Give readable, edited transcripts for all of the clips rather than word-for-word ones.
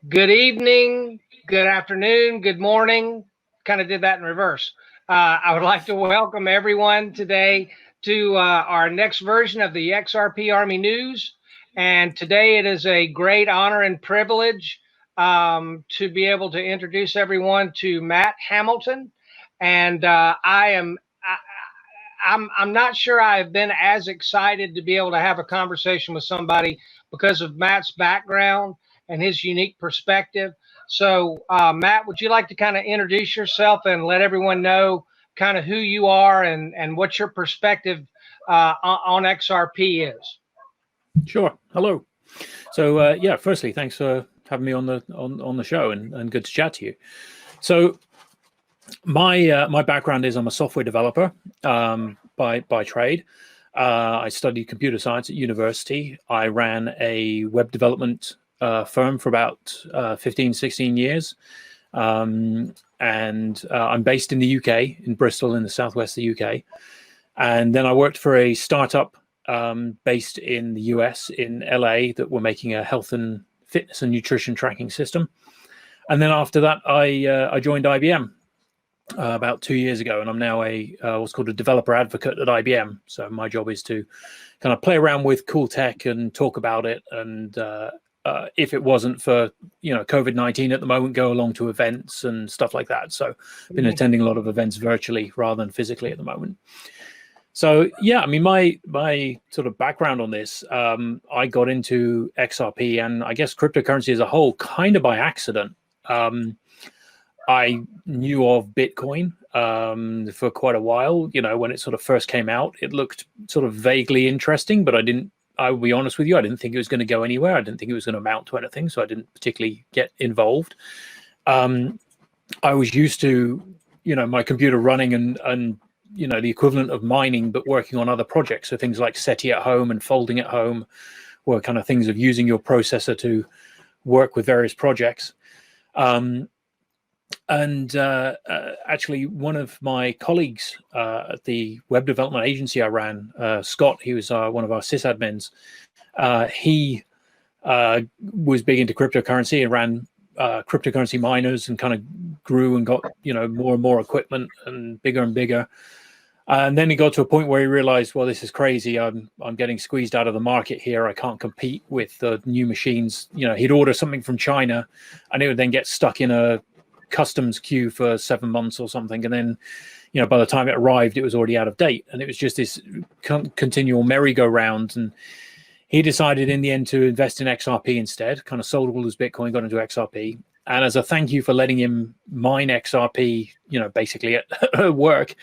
Good evening, good afternoon, good morning. Kind of did that in reverse. I would like to welcome everyone today to our next version of the XRP Army News. And today it is a great honor and privilege to be able to introduce everyone to Matt Hamilton. And I'm not sure I've been as excited to be able to have a conversation with somebody because of Matt's background and his unique perspective. So, Matt, would you like to kind of introduce yourself and let everyone know kind of who you are and what your perspective on XRP is? Sure. Hello. So yeah, firstly, thanks for having me on the show, and good to chat to you. So my background is I'm a software developer by trade. I studied computer science at university. I ran a web development firm for about 15, 16 years. And I'm based in the UK, in Bristol, in the southwest of the UK. And then I worked for a startup based in the US, in LA, that were making a health and fitness and nutrition tracking system. And then after that, I joined IBM about 2 years ago, and I'm now what's called a developer advocate at IBM. So my job is to kind of play around with cool tech and talk about it. And if it wasn't for COVID-19 at the moment, go along to events and stuff like that. So I've been attending a lot of events virtually rather than physically at the moment. So yeah, I mean, my sort of background on this, I got into XRP and I guess cryptocurrency as a whole kind of by accident. I knew of Bitcoin for quite a while. When it sort of first came out, it looked sort of vaguely interesting, but I will be honest with you, I didn't think it was going to go anywhere. I didn't think it was going to amount to anything, so I didn't particularly get involved. I was used to, my computer running and the equivalent of mining, but working on other projects. So things like SETI at home and folding at home were kind of things of using your processor to work with various projects. Actually, one of my colleagues at the web development agency I ran, Scott, he was one of our sysadmins. He was big into cryptocurrency and ran cryptocurrency miners and kind of grew and got more and more equipment and bigger. And then he got to a point where he realized, well, this is crazy. I'm getting squeezed out of the market here. I can't compete with the new machines. He'd order something from China, and it would then get stuck in a customs queue for 7 months or something, and then by the time it arrived, it was already out of date, and it was just this continual merry-go-round. And he decided in the end to invest in XRP instead, kind of sold all his Bitcoin, got into XRP. And as a thank you for letting him mine XRP, basically at work,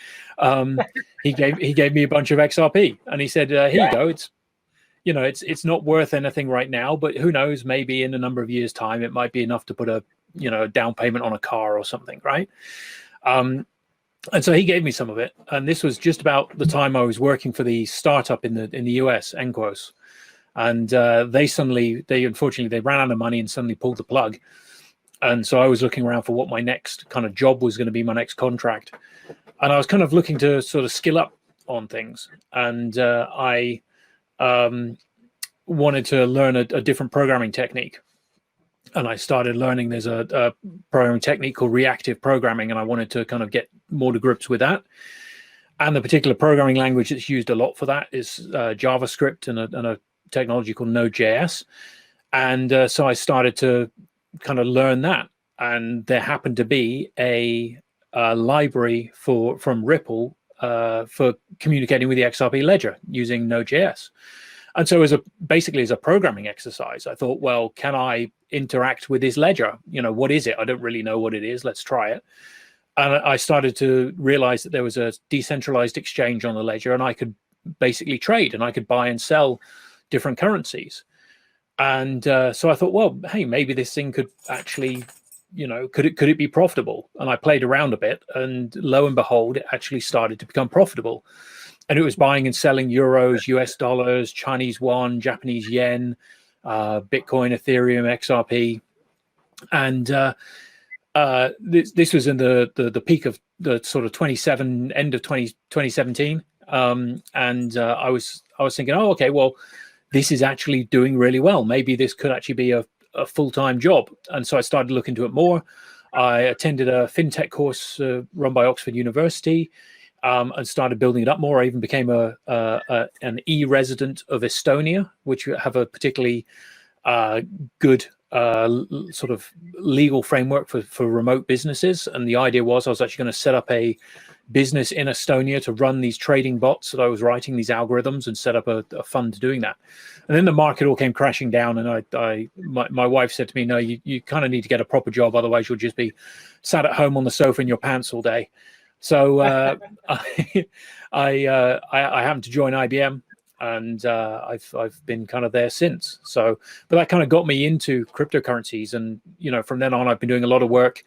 he gave me a bunch of XRP, and he said, "Here you go. It's not worth anything right now, but who knows? Maybe in a number of years' time, it might be enough to put a down payment on a car or something, right?" And so he gave me some of it, and this was just about the time I was working for the startup in the US, Enquos, and they unfortunately ran out of money and suddenly pulled the plug. And so I was looking around for what my next kind of job was going to be, my next contract. And I was kind of looking to sort of skill up on things. And I wanted to learn a different programming technique. And I started learning there's a programming technique called reactive programming, and I wanted to kind of get more to grips with that. And the particular programming language that's used a lot for that is JavaScript and a technology called Node.js. And so I started to kind of learn that, and there happened to be a library from Ripple for communicating with the XRP ledger using Node.js. And so basically as a programming exercise, I thought, well, can I interact with this ledger? What is it? I don't really know what it is. Let's try it. And I started to realize that there was a decentralized exchange on the ledger, and I could basically trade, and I could buy and sell different currencies. And so I thought, well, hey, maybe this thing could actually, could it be profitable? And I played around a bit, and lo and behold, it actually started to become profitable. And it was buying and selling euros, US dollars, Chinese yuan, Japanese yen, Bitcoin, Ethereum, XRP. And this was in the peak of the sort of end of 2017. And I was thinking, oh, okay, well, this is actually doing really well. Maybe this could actually be a a full-time job. And so I started looking into it more. I attended a fintech course run by Oxford University, and started building it up more. I even became an e-resident of Estonia, which have a particularly good sort of legal framework for remote businesses. And the idea was I was actually going to set up a business in Estonia to run these trading bots that I was writing, these algorithms, and set up a fund doing that. And then the market all came crashing down, and my wife said to me, no, you kind of need to get a proper job, otherwise you'll just be sat at home on the sofa in your pants all day. So I happened to join IBM, and I've been kind of there since. So, but that kind of got me into cryptocurrencies, and from then on I've been doing a lot of work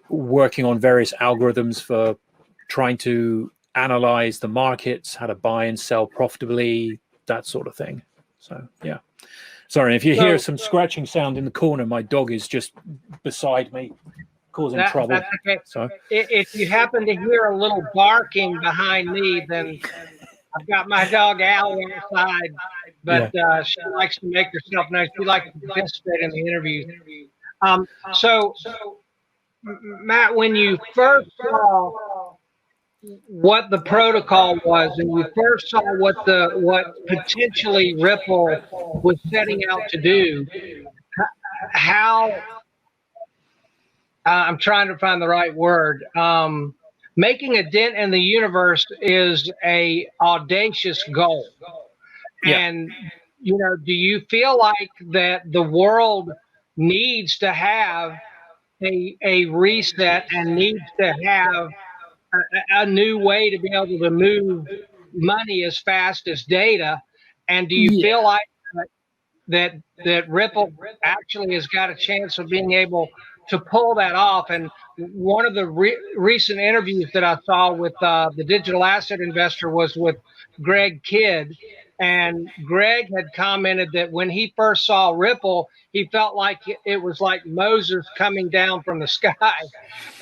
working on various algorithms for trying to analyze the markets, how to buy and sell profitably, that sort of thing. So yeah, sorry if you hear some scratching sound in the corner. My dog is just beside me, causing trouble. That's okay. So if you happen to hear a little barking behind me, then I've got my dog Allie outside, but she likes to make herself known. She likes to participate in the interviews. So Matt, when you first saw what the protocol was, and you first saw what potentially Ripple was setting out to do, how I'm trying to find the right word. Making a dent in the universe is a audacious goal. Yeah. And, do you feel like that the world needs to have a reset and needs to have a new way to be able to move money as fast as data? And do you feel like that Ripple actually has got a chance of being able to pull that off? And one of the recent interviews that I saw with the digital asset investor was with Greg Kidd. And Greg had commented that when he first saw Ripple, he felt like it was like Moses coming down from the sky.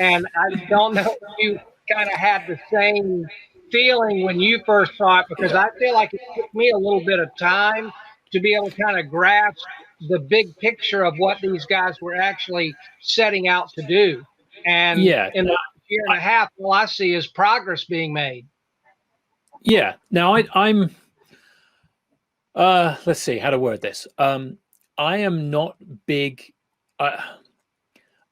And I don't know if you kind of had the same feeling when you first saw it, because I feel like it took me a little bit of time to be able to kind of grasp the big picture of what these guys were actually setting out to do. And in the year and a half, all I see is progress being made. Yeah. Now I'm let's see how to word this. I am not big.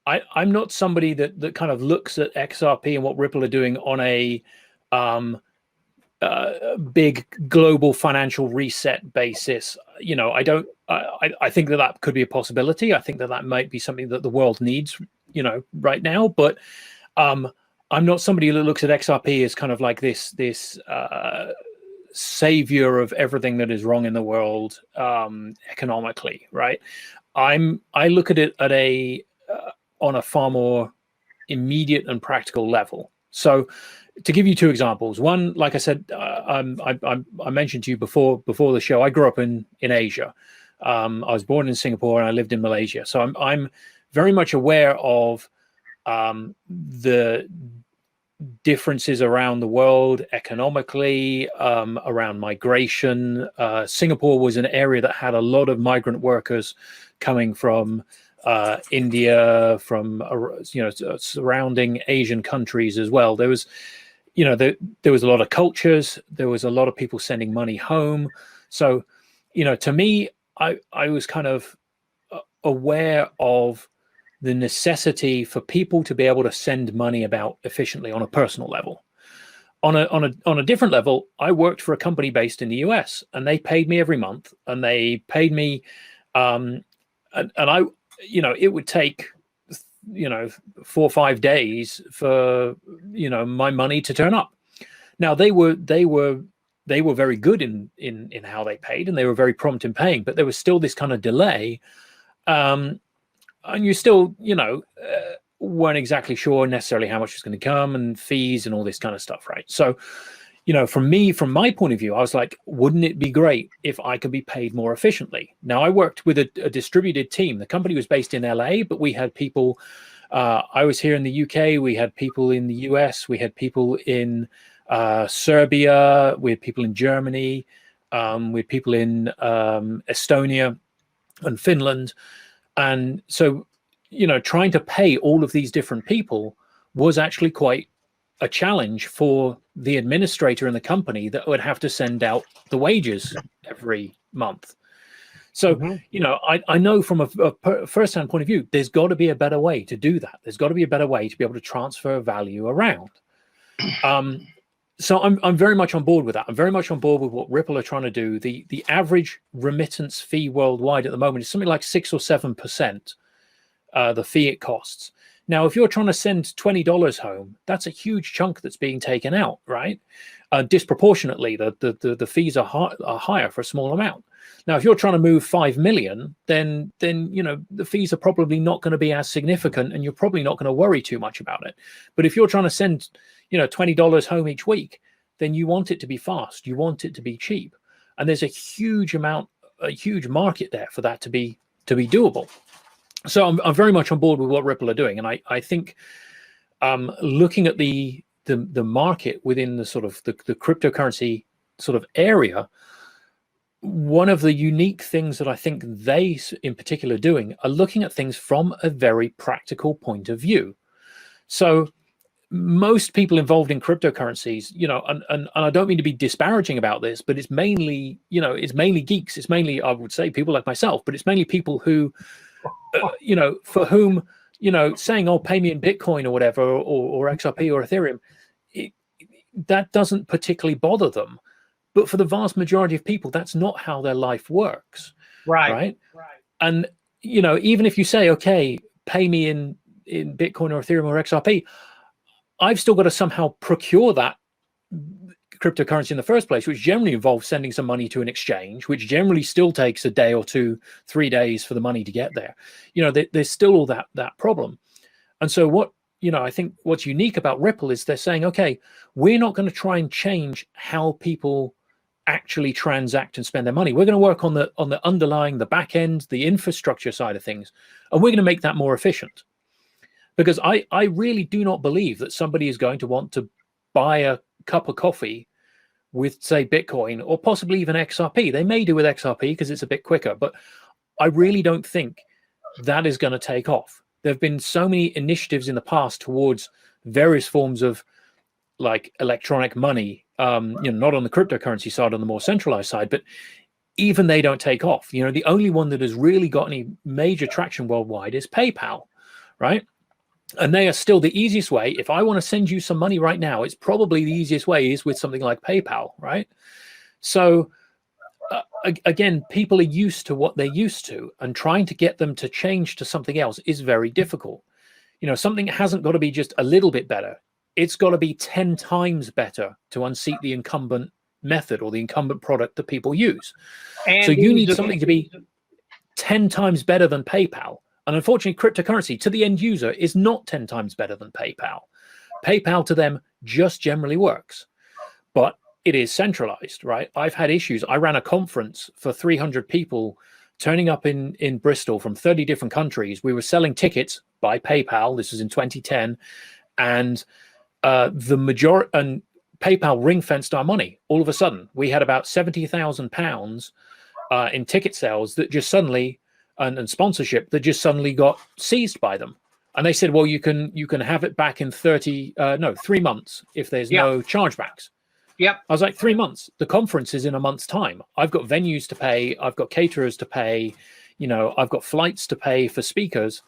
I'm not somebody that kind of looks at XRP and what Ripple are doing on a big global financial reset basis. I don't. I think that could be a possibility. I think that might be something that the world needs, right now. But I'm not somebody that looks at XRP as kind of like this savior of everything that is wrong in the world economically, right? I look at it at on a far more immediate and practical level. So to give you two examples, one, like I said, I mentioned to you before the show, I grew up in Asia. I was born in Singapore and I lived in Malaysia. So I'm very much aware of the differences around the world economically, around migration. Singapore was an area that had a lot of migrant workers coming from India, from surrounding Asian countries as well. There was, there was a lot of cultures. There was a lot of people sending money home. So, to me, I was kind of aware of the necessity for people to be able to send money about efficiently on a personal level. On a different level, I worked for a company based in the US, and they paid me every month, and they paid me, and I, it would take, 4 or 5 days for, my money to turn up. Now they were very good in how they paid, and they were very prompt in paying, but there was still this kind of delay. And you still, weren't exactly sure necessarily how much was going to come, and fees and all this kind of stuff, right? So, from my point of view, I was like, wouldn't it be great if I could be paid more efficiently? Now, I worked with a distributed team. The company was based in LA, but we had people, I was here in the UK, we had people in the US, we had people in Serbia, we had people in Germany, we had people in Estonia and Finland. And so, trying to pay all of these different people was actually quite a challenge for the administrator in the company that would have to send out the wages every month. So, I know from a first-hand point of view, there's got to be a better way to do that. There's got to be a better way to be able to transfer value around. So I'm very much on board with that. I'm very much on board with what Ripple are trying to do. The average remittance fee worldwide at the moment is something like 6 or 7%, the fee it costs. Now, if you're trying to send $20 home, that's a huge chunk that's being taken out, right? Disproportionately, the fees are higher for a small amount. Now, if you're trying to move 5 million, then the fees are probably not going to be as significant, and you're probably not going to worry too much about it. But if you're trying to send $20 home each week, then you want it to be fast, you want it to be cheap, and there's a huge market there for that to be doable. So I'm very much on board with what Ripple are doing, and I think looking at the market within the sort of the cryptocurrency sort of area, one of the unique things that I think they in particular are doing are looking at things from a very practical point of view. So most people involved in cryptocurrencies, and I don't mean to be disparaging about this, but it's mainly geeks. It's mainly, I would say, people like myself, but it's mainly people who, for whom, saying, "Oh, pay me in Bitcoin or whatever, or XRP or Ethereum," that doesn't particularly bother them. But for the vast majority of people, that's not how their life works. Right. And, even if you say, okay, pay me in Bitcoin or Ethereum or XRP, I've still got to somehow procure that cryptocurrency in the first place, which generally involves sending some money to an exchange, which generally still takes a day or 2, 3 days for the money to get there. There's still all that problem. And so what, I think what's unique about Ripple is they're saying, okay, we're not going to try and change how people actually transact and spend their money. We're going to work on the underlying, the back end, the infrastructure side of things, and we're going to make that more efficient. Because I really do not believe that somebody is going to want to buy a cup of coffee with, say, Bitcoin or possibly even XRP. They may do with XRP because it's a bit quicker, but I really don't think that is going to take off. There have been so many initiatives in the past towards various forms of like electronic money, not on the cryptocurrency side, on the more centralized side, but even they don't take off. The only one that has really got any major traction worldwide is PayPal, right? And they are still the easiest way. If I want to send you some money right now, it's probably the easiest way is with something like PayPal, right? So again, people are used to what they're used to, and trying to get them to change to something else is very difficult. Something hasn't got to be just a little bit better. It's got to be 10 times better to unseat the incumbent method or the incumbent product that people use. And so you need something to be 10 times better than PayPal. And unfortunately, cryptocurrency to the end user is not 10 times better than PayPal. PayPal to them just generally works, but it is centralized, right? I've had issues. I ran a conference for 300 people turning up in Bristol from 30 different countries. We were selling tickets by PayPal. This was in 2010. And PayPal ring-fenced our money. All of a sudden, we had about £70,000 in ticket sales that just suddenly, and sponsorship that just suddenly got seized by them. And they said, well, you can have it back in 3 months if there's no chargebacks. Yep. I was like, 3 months. The conference is in a month's time. I've got venues to pay. I've got caterers to pay. I've got flights to pay for speakers.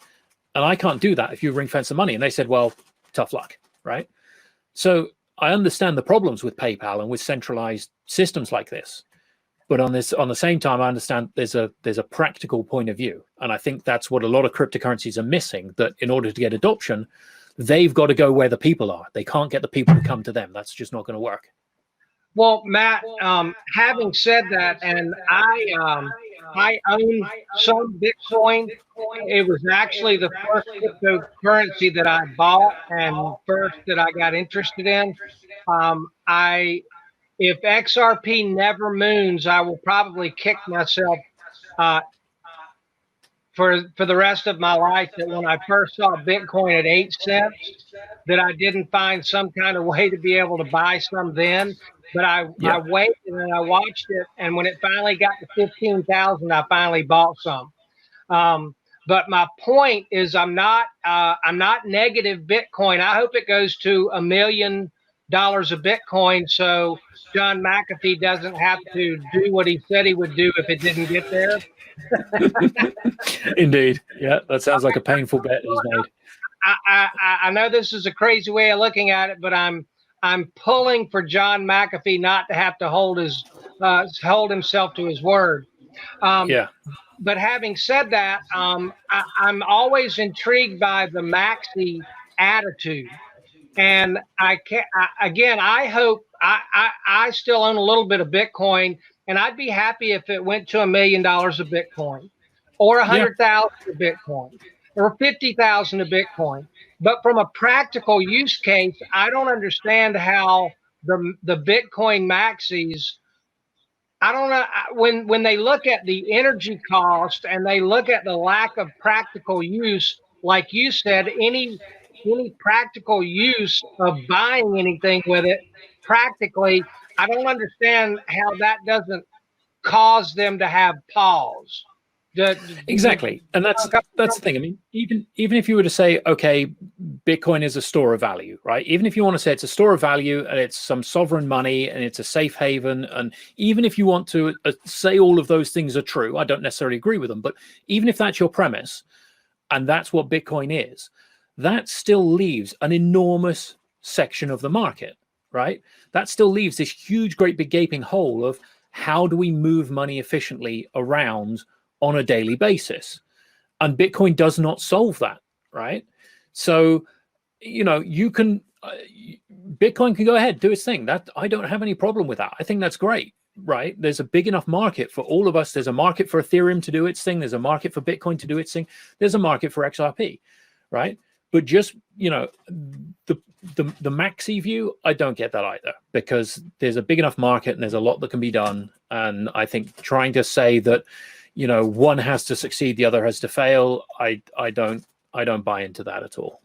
And I can't do that if you ring fence the money. And they said, well, tough luck, right? So I understand the problems with PayPal and with centralized systems like this. But on the same time, I understand there's a practical point of view. And I think that's what a lot of cryptocurrencies are missing, that in order to get adoption, they've got to go where the people are. They can't get the people to come to them. That's just not going to work. Well, Matt, having said that, and I own some Bitcoin. It was actually the first cryptocurrency that I bought and first that I got interested in. If XRP never moons, I will probably kick myself for the rest of my life that when I first saw Bitcoin at 8 cents, that I didn't find some kind of way to be able to buy some then. But I waited and I watched it, and when it finally got to 15,000, I finally bought some. But my point is, I'm not negative Bitcoin. I hope it goes to $1 million of Bitcoin, so John McAfee doesn't have to do what he said he would do if it didn't get there. Indeed. Yeah, that sounds like a painful bet he's made. I know this is a crazy way of looking at it, but I'm pulling for John McAfee not to have to hold himself to his word. Yeah. But having said that, I'm always intrigued by the maxi attitude, and I hope I still own a little bit of Bitcoin, and I'd be happy if it went to $1 million of Bitcoin, or 100,000 of Bitcoin, or 50,000 of Bitcoin. But from a practical use case, I don't understand how the Bitcoin maxis. I don't know, when they look at the energy cost and they look at the lack of practical use, like you said, any practical use of buying anything with it, practically, I don't understand how that doesn't cause them to have pause. Exactly, and that's the thing. I mean, even if you were to say, okay, Bitcoin is a store of value, right? Even if you want to say it's a store of value and it's some sovereign money and it's a safe haven, and even if you want to say all of those things are true, I don't necessarily agree with them, but even if that's your premise and that's what Bitcoin is, that still leaves an enormous section of the market, right? That still leaves this huge, great big gaping hole of how do we move money efficiently around on a daily basis, and Bitcoin does not solve that, right? So, you can Bitcoin can go ahead, do its thing. That I don't have any problem with that. I think that's great, right? There's a big enough market for all of us. There's a market for Ethereum to do its thing. There's a market for Bitcoin to do its thing. There's a market for XRP, right? But just the maxi view, I don't get that either, because there's a big enough market and there's a lot that can be done. And I think trying to say that one has to succeed, the other has to fail, I don't buy into that at all.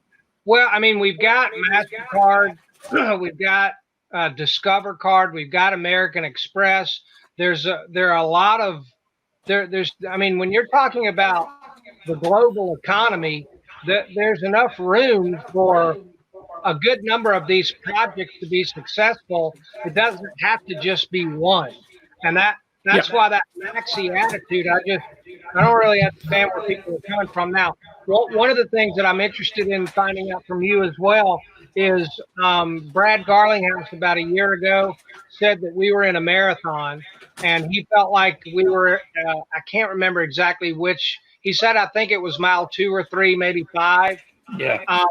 Well, I mean, we've got MasterCard, we've got Discover Card, we've got American Express. There are a lot of I mean, when you're talking about the global economy, there's enough room for a good number of these projects to be successful. It doesn't have to just be one, and that's why that maxi attitude, I don't really understand where people are coming from now. Well, one of the things that I'm interested in finding out from you as well is Brad Garlinghouse about a year ago said that we were in a marathon, and he felt like we were, I can't remember exactly which. He said, I think it was mile 2 or 3, maybe 5. Yeah.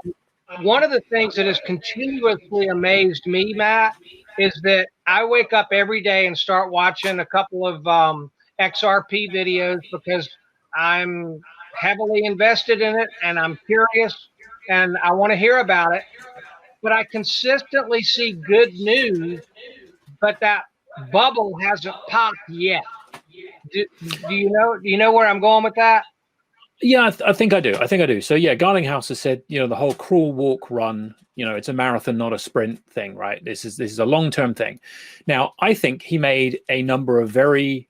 One of the things that has continuously amazed me, Matt, is that I wake up every day and start watching a couple of XRP videos because I'm heavily invested in it and I'm curious and I want to hear about it. But I consistently see good news, but that bubble hasn't popped yet. Do you know where I'm going with that? Yeah, I think I do. So yeah, Garlinghouse has said, the whole crawl, walk, run, it's a marathon, not a sprint thing, right? This is a long-term thing. Now, I think he made a number of very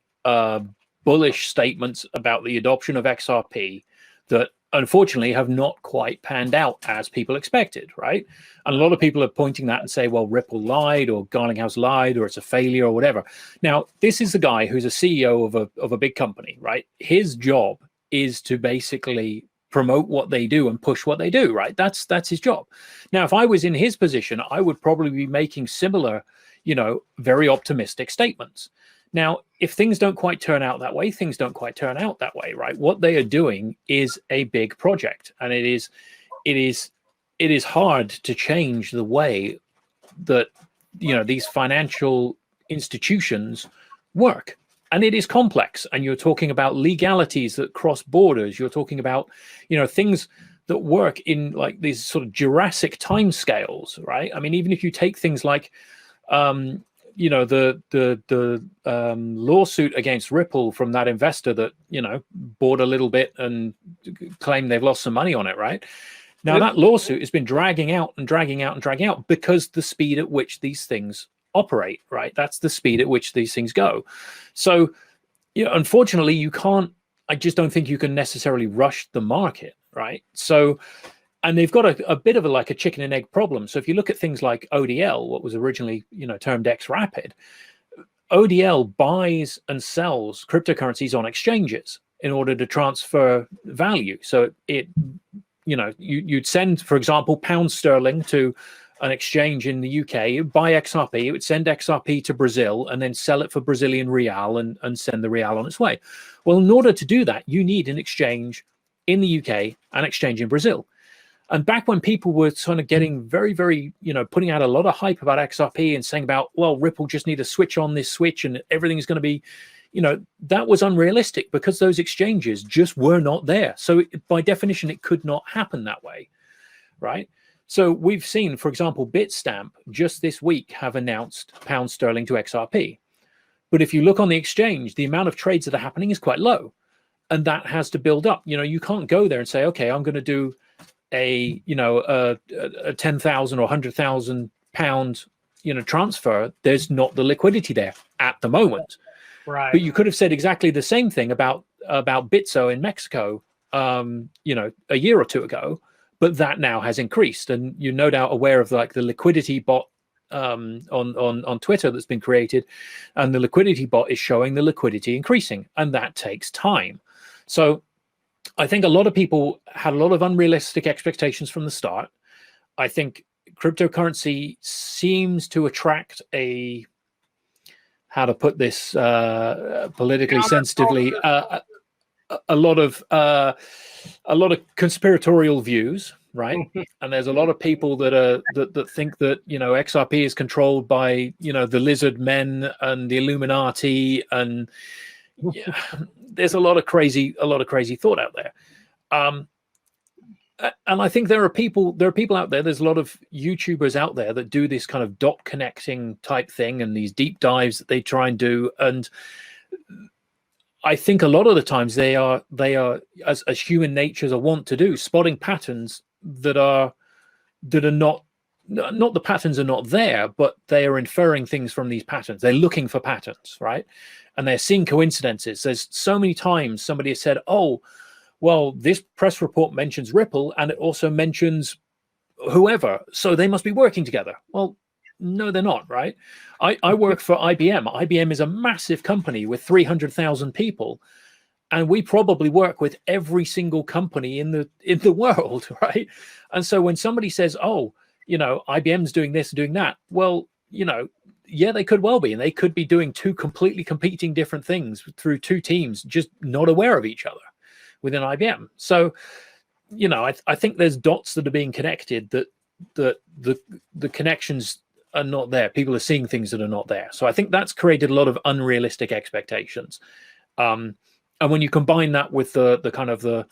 bullish statements about the adoption of XRP that unfortunately have not quite panned out as people expected, right? And a lot of people are pointing that and say, well, Ripple lied, or Garlinghouse lied, or it's a failure, or whatever. Now, this is the guy who's a CEO of a big company, right? His job is to basically promote what they do and push what they do, right? That's his job. Now, if I was in his position, I would probably be making similar, very optimistic statements. Now, if things don't quite turn out that way, things don't quite turn out that way, right? What they are doing is a big project, and it is hard to change the way that these financial institutions work. And it is complex, and you're talking about legalities that cross borders. You're talking about, things that work in like these sort of Jurassic timescales, right? I mean, even if you take things like, the lawsuit against Ripple from that investor that bought a little bit and claimed they've lost some money on it, right? Now that lawsuit has been dragging out because the speed at which these things operate, right? That's the speed at which these things go. So, unfortunately, you can't I just don't think you can necessarily rush the market, right? So, and they've got a bit of like a chicken and egg problem. So if you look at things like ODL, what was originally termed XRapid, ODL buys and sells cryptocurrencies on exchanges in order to transfer value. So you'd send, for example, pound sterling to an exchange in the UK, buy XRP, it would send XRP to Brazil and then sell it for Brazilian real and send the real on its way. Well, in order to do that, you need an exchange in the UK, an exchange in Brazil. And back when people were sort of getting very, very, putting out a lot of hype about XRP and saying about, well, Ripple just need to switch on this switch and everything's going to be, that was unrealistic because those exchanges just were not there. So by definition, it could not happen that way, right? So we've seen, for example, Bitstamp just this week have announced pound sterling to XRP. But if you look on the exchange, the amount of trades that are happening is quite low. And that has to build up. You can't go there and say, okay, I'm going to do a 10,000 or 100,000 pound transfer. There's not the liquidity there at the moment, right? But you could have said exactly the same thing about Bitso in Mexico a year or two ago, but that now has increased, and you're no doubt aware of like the liquidity bot on Twitter that's been created, and the liquidity bot is showing the liquidity increasing, and that takes time. So I think a lot of people had a lot of unrealistic expectations from the start. I think cryptocurrency seems to attract how to put this politically sensitively, a lot of conspiratorial views, right? And there's a lot of people that think that XRP is controlled by the lizard men and the Illuminati, and there's a lot of crazy thought out there. And I think there are people out there. There's a lot of YouTubers out there that do this kind of dot connecting type thing and these deep dives that they try and do. And I think a lot of the times they are as human natures are wont to do, spotting patterns that are not the patterns are not there, but they are inferring things from these patterns. They're looking for patterns, right? And they're seeing coincidences. There's so many times somebody has said, oh, well, this press report mentions Ripple and it also mentions whoever, so they must be working together. Well, no, they're not, right? I work for IBM. IBM is a massive company with 300,000 people, and we probably work with every single company in the world, right? And so when somebody says, oh, IBM's doing this and doing that, well, yeah, they could well be, and they could be doing two completely competing different things through two teams, just not aware of each other within IBM. So, I think there's dots that are being connected that the connections are not there. People are seeing things that are not there. So I think that's created a lot of unrealistic expectations. And when you combine that with the kind of the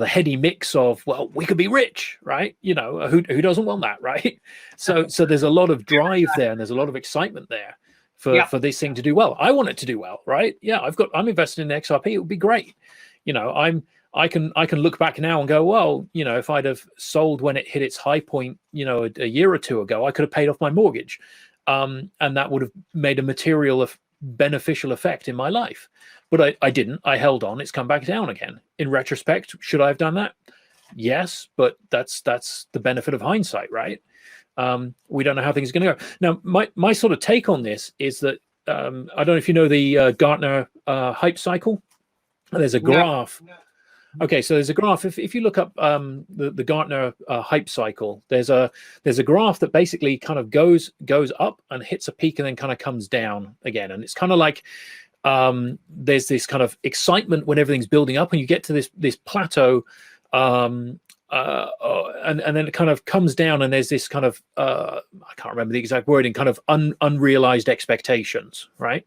heady mix of, well, we could be rich, right? Who doesn't want that, right? So there's a lot of drive there, and there's a lot of excitement there for this thing to do well. I want it to do well, right? Yeah, I'm invested in XRP. It would be great. I can look back now and go, well, if I'd have sold when it hit its high point, a year or two ago, I could have paid off my mortgage, and that would have made a material of beneficial effect in my life. But I didn't. I held on. It's come back down again. In retrospect, should I have done that? Yes, but that's the benefit of hindsight, right? We don't know how things are going to go. Now, my sort of take on this is that I don't know if you know the Gartner hype cycle. There's a graph. No. Okay, so there's a graph. If you look up the Gartner hype cycle, there's a graph that basically kind of goes up and hits a peak and then kind of comes down again. And it's kind of like there's this kind of excitement when everything's building up, and you get to this plateau, and then it kind of comes down, and there's this kind of I can't remember the exact wording, kind of unrealized expectations, right?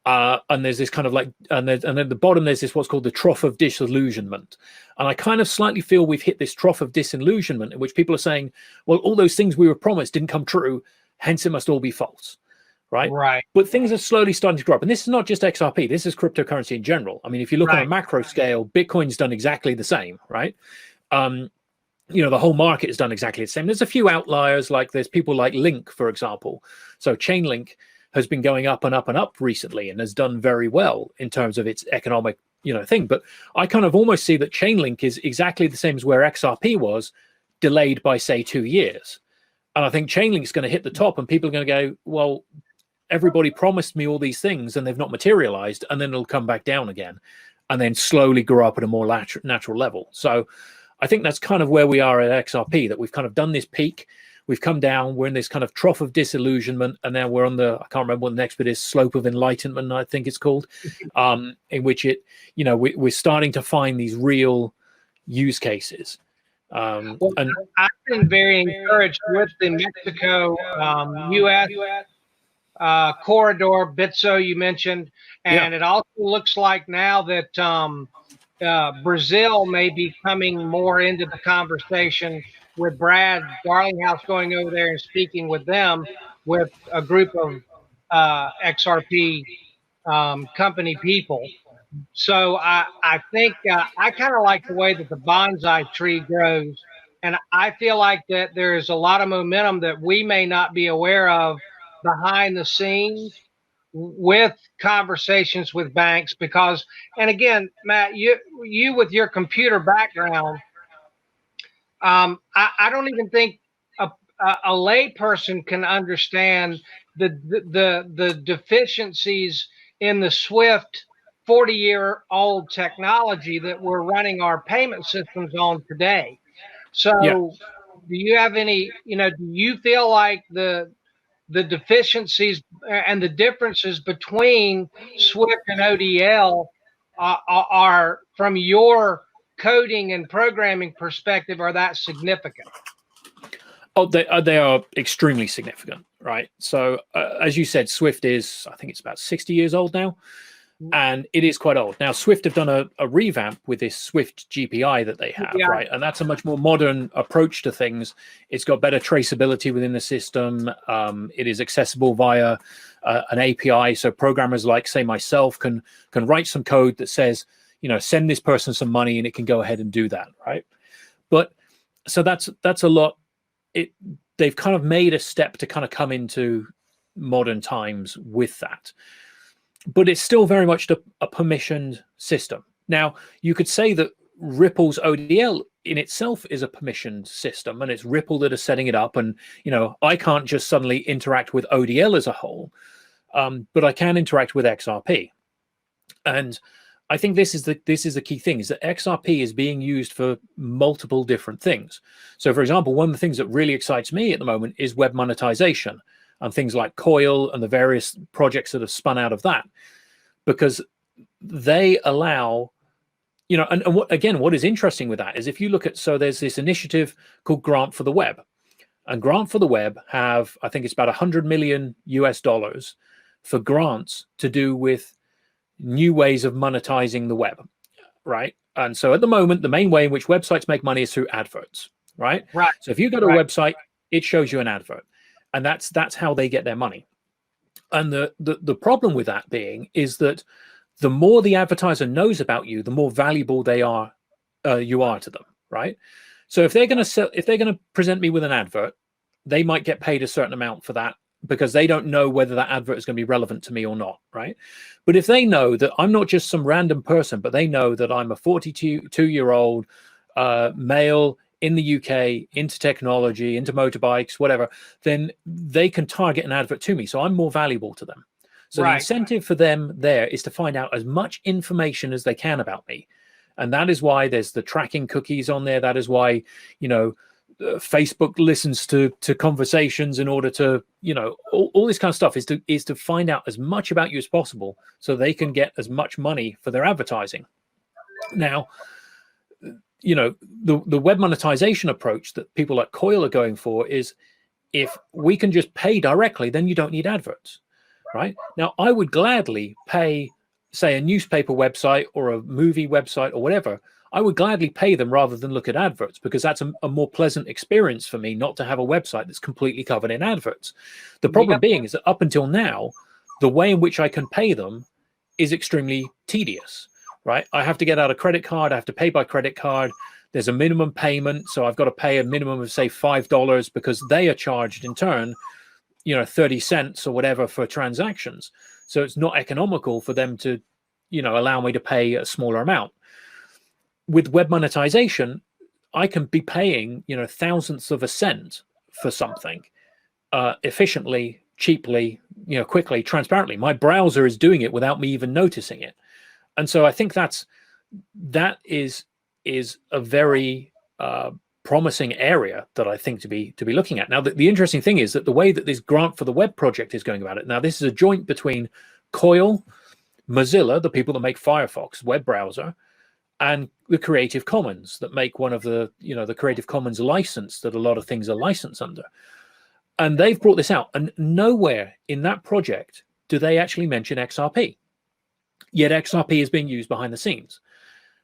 And there's this kind of like, and then at the bottom there's this what's called the trough of disillusionment. And I kind of slightly feel we've hit this trough of disillusionment in which people are saying, well, all those things we were promised didn't come true, hence it must all be false, right? Right. But things are slowly starting to grow up. And this is not just XRP, this is cryptocurrency in general. I mean, if you look on a macro scale, Bitcoin's done exactly the same, right? The whole market has done exactly the same. There's a few outliers, like there's people like Link, for example. So Chainlink has been going up and up and up recently and has done very well in terms of its economic thing. But I kind of almost see that Chainlink is exactly the same as where XRP was, delayed by say 2 years. And I think Chainlink's going to hit the top, and people are going to go, well, everybody promised me all these things and they've not materialized, and then it'll come back down again and then slowly grow up at a more natural level. So I think that's kind of where we are at XRP, that we've kind of done this peak, we've come down, we're in this kind of trough of disillusionment, and now we're on the, I can't remember what the next bit is, slope of enlightenment, I think it's called, in which it, we're starting to find these real use cases. And I've been very encouraged with the Mexico U.S. corridor, BITSO you mentioned, and it also looks like now that Brazil may be coming more into the conversation, with Brad Darlinghouse going over there and speaking with them, with a group of XRP company people. So I think I kind of like the way that the bonsai tree grows, and I feel like that there's a lot of momentum that we may not be aware of behind the scenes with conversations with banks. Because, and again, Matt, you with your computer background, I don't even think a lay person can understand the deficiencies in the Swift 40-year-old technology that we're running our payment systems on today. So do you have any, do you feel like the deficiencies and the differences between Swift and ODL are, from your coding and programming perspective, are that significant? Oh, they are extremely significant, right? So as you said, Swift is, I think it's about 60 years old now, and it is quite old. Now, Swift have done a revamp with this Swift GPI that they have, right? And that's a much more modern approach to things. It's got better traceability within the system. It is accessible via an API. So programmers like, say, myself can write some code that says, send this person some money, and it can go ahead and do that, right? But so that's a lot. They've kind of made a step to kind of come into modern times with that. But it's still very much a permissioned system. Now, you could say that Ripple's ODL in itself is a permissioned system, and it's Ripple that is setting it up. And, I can't just suddenly interact with ODL as a whole, but I can interact with XRP. And I think this is the key thing, is that XRP is being used for multiple different things. So, for example, one of the things that really excites me at the moment is web monetization, and things like Coil and the various projects that have spun out of that, because they allow, and what is interesting with that is, if you look at, so there's this initiative called Grant for the Web, and Grant for the Web have, I think it's about $100 million US for grants to do with new ways of monetizing the web, right? And so at the moment, the main way in which websites make money is through adverts, right? Right. So if you go to a website, it shows you an advert. And that's how they get their money. And the problem with that being is that the more the advertiser knows about you, the more valuable you are to them, right? So if they're going to present me with an advert, they might get paid a certain amount for that, because they don't know whether that advert is going to be relevant to me or not, right? But if they know that I'm not just some random person, but they know that I'm a 42-year-old male in the UK, into technology, into motorbikes, whatever, then they can target an advert to me. So I'm more valuable to them. So the incentive for them there is to find out as much information as they can about me. And that is why there's the tracking cookies on there. That is why, Facebook listens to conversations in order to, all this kind of stuff is to find out as much about you as possible, so they can get as much money for their advertising. Now, the web monetization approach that people like Coil are going for is, if we can just pay directly, then you don't need adverts, right? Now, I would gladly pay, say, a newspaper website or a movie website or whatever. I would gladly pay them rather than look at adverts, because that's a more pleasant experience for me, not to have a website that's completely covered in adverts. The problem being is that up until now, the way in which I can pay them is extremely tedious. Right, I have to get out a credit card. I have to pay by credit card. There's a minimum payment, so I've got to pay a minimum of, say, $5, because they are charged in turn, 30 cents or whatever for transactions. So it's not economical for them to, allow me to pay a smaller amount. With web monetization, I can be paying, thousandths of a cent for something efficiently, cheaply, quickly, transparently. My browser is doing it without me even noticing it. And so I think that is a very promising area that I think to be looking at. Now, the interesting thing is that the way that this grant for the web project is going about it. Now, this is a joint between Coil, Mozilla, the people that make Firefox web browser, and the Creative Commons that make one of the, the Creative Commons license that a lot of things are licensed under. And they've brought this out, and nowhere in that project do they actually mention XRP. Yet XRP is being used behind the scenes.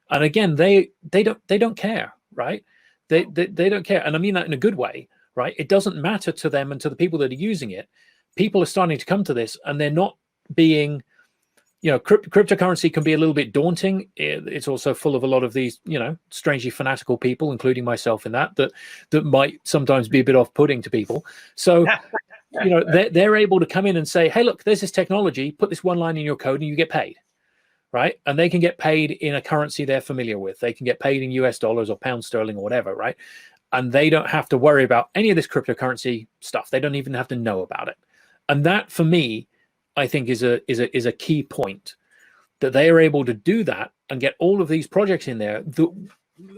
And again, they don't care, right? They don't care. And I mean that in a good way, right? It doesn't matter to them and to the people that are using it. People are starting to come to this, and they're not being, cryptocurrency can be a little bit daunting. It's also full of a lot of these, strangely fanatical people, including myself in that might sometimes be a bit off-putting to people. So, they're able to come in and say, hey, look, there's this technology, put this one line in your code and you get paid. Right. And they can get paid in a currency they're familiar with. They can get paid in US dollars or pound sterling or whatever. Right. And they don't have to worry about any of this cryptocurrency stuff. They don't even have to know about it. And that, for me, I think is a key point, that they are able to do that and get all of these projects in there.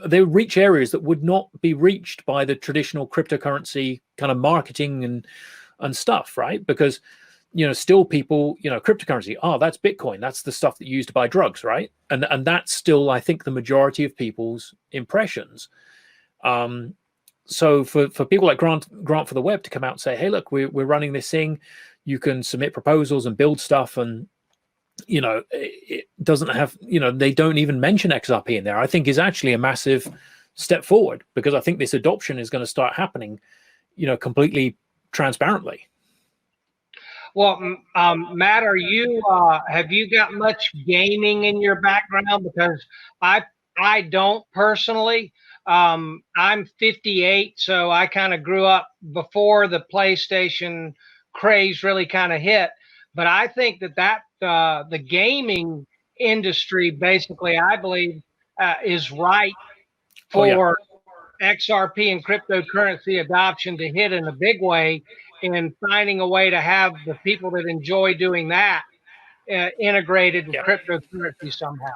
They reach areas that would not be reached by the traditional cryptocurrency kind of marketing and stuff. Right. Because still people, cryptocurrency, that's Bitcoin. That's the stuff that you use to buy drugs, right? And that's still, I think, the majority of people's impressions. So for people like Grant for the Web to come out and say, hey, look, we're running this thing. You can submit proposals and build stuff. And, it doesn't have, they don't even mention XRP in there, I think is actually a massive step forward, because I think this adoption is going to start happening, completely transparently. Well, Matt, have you got much gaming in your background? Because I don't personally. I'm 58, so I kind of grew up before the PlayStation craze really kind of hit. But I think that the gaming industry, basically, I believe, is right for XRP and cryptocurrency adoption to hit in a big way, and finding a way to have the people that enjoy doing that integrated with cryptocurrency somehow.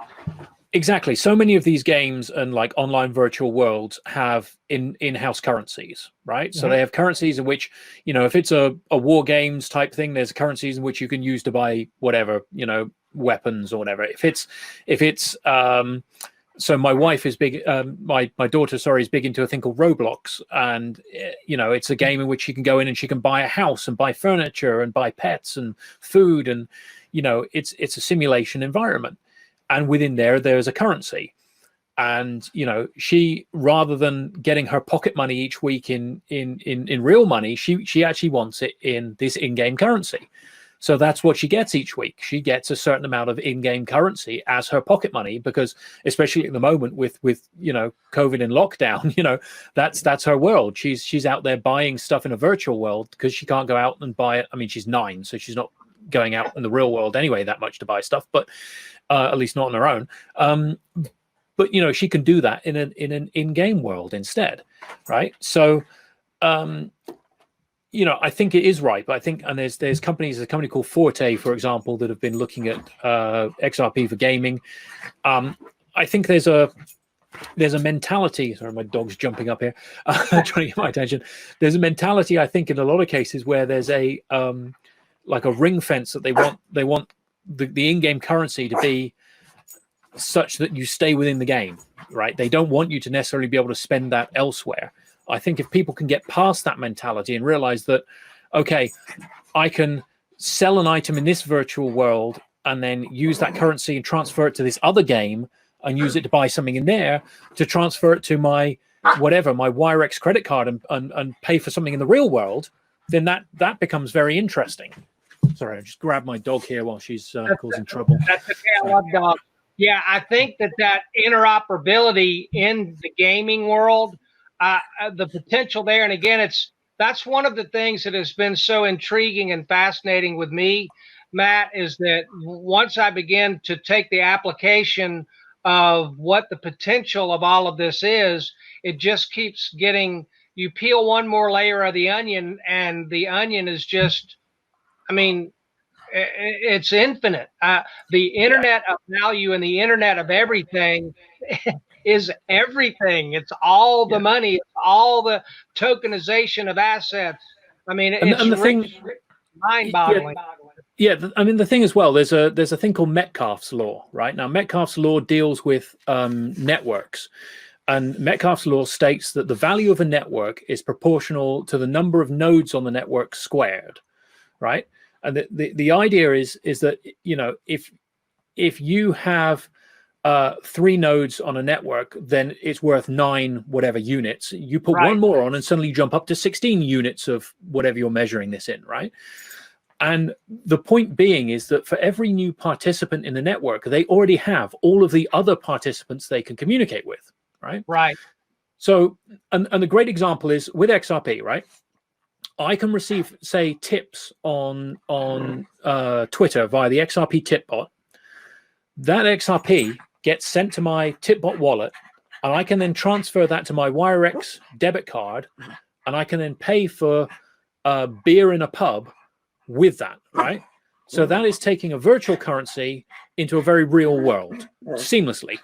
Exactly. So many of these games and like online virtual worlds have in-house currencies, right? Mm-hmm. So they have currencies in which, if it's a war games type thing, there's currencies in which you can use to buy whatever, weapons or whatever. If it's so my wife is big, my daughter, is big into a thing called Roblox. And, it's a game in which she can go in and she can buy a house and buy furniture and buy pets and food. And, it's a simulation environment. And within there's a currency. And, she, rather than getting her pocket money each week in real money, she actually wants it in this in-game currency. So that's what she gets each week. She gets a certain amount of in-game currency as her pocket money, because especially at the moment with COVID and lockdown, that's her world. She's out there buying stuff in a virtual world because she can't go out and buy it. I mean, she's 9, so she's not going out in the real world anyway that much to buy stuff, but at least not on her own. But she can do that in an in-game world instead, right? So I think it is right, but I think, and there's a company called Forte, for example, that have been looking at XRP for gaming. I think there's a mentality. Sorry, my dog's jumping up here, trying to get my attention. There's a mentality, I think, in a lot of cases where there's a like a ring fence that they want the in-game currency to be such that you stay within the game, right? They don't want you to necessarily be able to spend that elsewhere. I think if people can get past that mentality and realize that, okay, I can sell an item in this virtual world and then use that currency and transfer it to this other game and use it to buy something in there to transfer it to my Wirex credit card and pay for something in the real world, then that becomes very interesting. Sorry, I just grabbed my dog here while she's causing trouble. That's okay. I love dogs. Yeah, I think that interoperability in the gaming world, the potential there, and again, it's that's one of the things that has been so intriguing and fascinating with me, Matt, is that once I begin to take the application of what the potential of all of this is, it just keeps getting, you peel one more layer of the onion, and the onion is just, I mean, it's infinite. The Yeah. internet of value and the internet of everything is everything. It's all the Yeah. money, it's all the tokenization of assets. I mean, it's And the thing, yeah, mind-boggling. yeah. I mean, the thing as well. There's a thing called Metcalfe's law, right? Now, Metcalfe's law deals with networks, and Metcalfe's law states that the value of a network is proportional to the number of nodes on the network squared, right? And the idea is that, you know, if you have 3 nodes on a network, then it's worth 9 whatever units. You put Right. one more on, and suddenly you jump up to 16 units of whatever you're measuring this in, right? And the point being is that for every new participant in the network, they already have all of the other participants they can communicate with, right? Right. So, and the great example is with XRP, right? I can receive, say, tips on Twitter via the XRP tip bot. That XRP gets sent to my tip bot wallet, and I can then transfer that to my WireX debit card, and I can then pay for beer in a pub with that, right? So that is taking a virtual currency into a very real world seamlessly.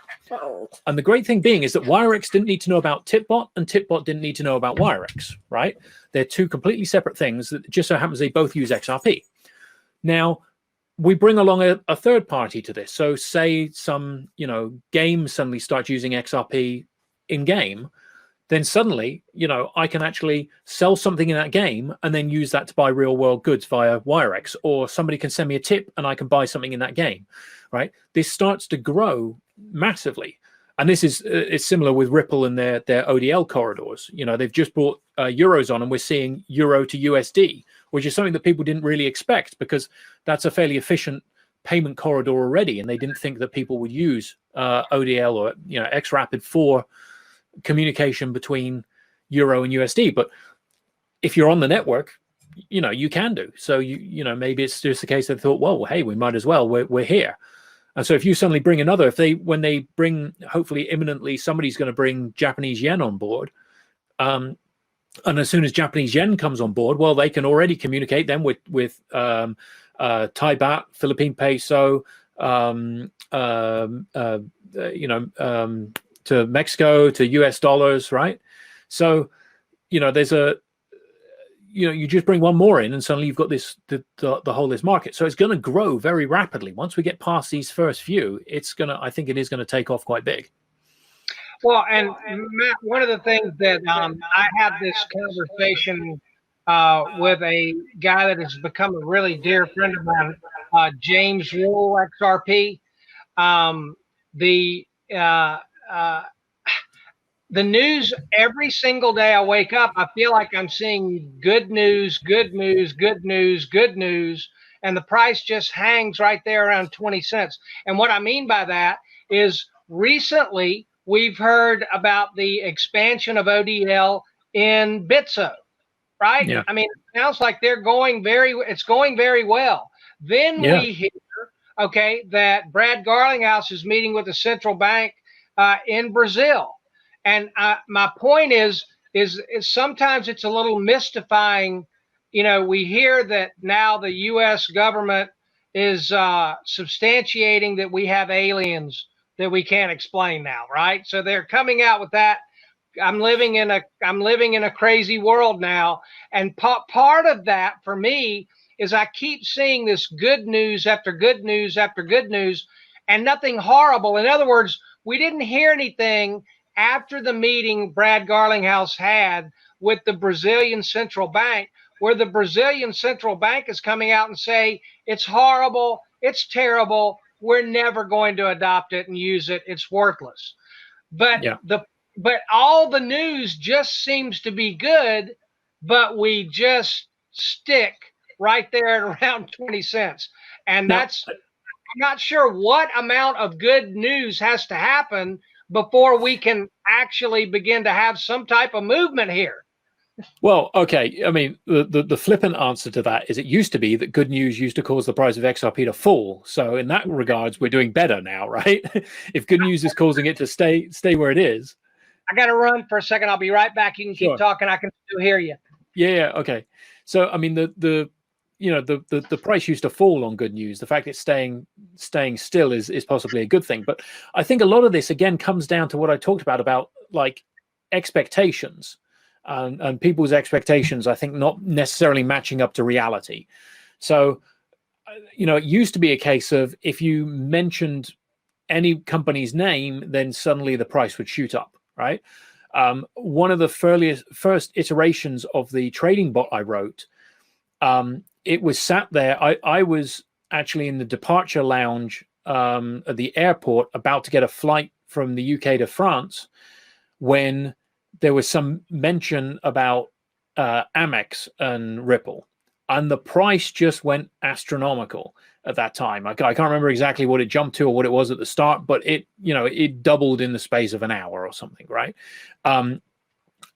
And the great thing being is that WireX didn't need to know about TipBot, and TipBot didn't need to know about WireX, right? They're 2 completely separate things that just so happens they both use XRP. Now, we bring along a third party to this. So say some, you know, game suddenly starts using XRP in game, then suddenly, you know, I can actually sell something in that game and then use that to buy real world goods via WireX, or somebody can send me a tip and I can buy something in that game, right? This starts to grow massively. And this is it's similar with Ripple and their ODL corridors. You know, they've just brought euros on, and we're seeing euro to USD, which is something that people didn't really expect, because that's a fairly efficient payment corridor already, and they didn't think that people would use ODL or, you know, XRapid for communication between euro and USD. But if you're on the network, you know, you can do so. You know, maybe it's just the case that they thought, well, hey, we might as well, we're here. And so if you suddenly bring another, when they bring, hopefully imminently, somebody's going to bring Japanese yen on board, and as soon as Japanese yen comes on board, well, they can already communicate then with Thai baht, Philippine peso, you know, to Mexico, to US dollars, right? So, you know, there's you know, you just bring one more in, and suddenly you've got this the whole this market. So it's going to grow very rapidly. Once we get past these first few, I think it is going to take off quite big. Well, and Matt, one of the things that I had this conversation with a guy that has become a really dear friend of mine, James Rule, XRP. The news every single day I wake up, I feel like I'm seeing good news, good news, good news, good news, and the price just hangs right there around 20 cents. And what I mean by that is recently we've heard about the expansion of ODL in Bitso, right? Yeah. I mean, it sounds like it's going very well. Then we hear, okay, that Brad Garlinghouse is meeting with the central bank in Brazil. And my point is sometimes it's a little mystifying. You know, we hear that now the U.S. government is substantiating that we have aliens that we can't explain now, right? So they're coming out with that. I'm living in a crazy world now, and part of that for me is I keep seeing this good news after good news after good news, and nothing horrible. In other words, we didn't hear anything after the meeting Brad Garlinghouse had with the Brazilian central bank, where the Brazilian central bank is coming out and say it's horrible, it's terrible, we're never going to adopt it and use it, it's worthless. But but all the news just seems to be good, but we just stick right there at around 20 cents. And I'm not sure what amount of good news has to happen before we can actually begin to have some type of movement here. Well, okay. I mean, the flippant answer to that is it used to be that good news used to cause the price of XRP to fall. So in that regards, we're doing better now, right? If good news is causing it to stay where it is. I got to run for a second. I'll be right back. You can keep Sure. talking. I can still hear you. Yeah. Okay. So I mean, the price used to fall on good news. The fact it's staying still is possibly a good thing. But I think a lot of this again comes down to what I talked about like expectations and people's expectations. I think not necessarily matching up to reality. So it used to be a case of if you mentioned any company's name, then suddenly the price would shoot up, right? One of the first iterations of the trading bot I wrote, it was sat there. I was actually in the departure lounge at the airport about to get a flight from the UK to France when there was some mention about Amex and Ripple, and the price just went astronomical at that time. I can't remember exactly what it jumped to or what it was at the start, but it doubled in the space of an hour or something, right? And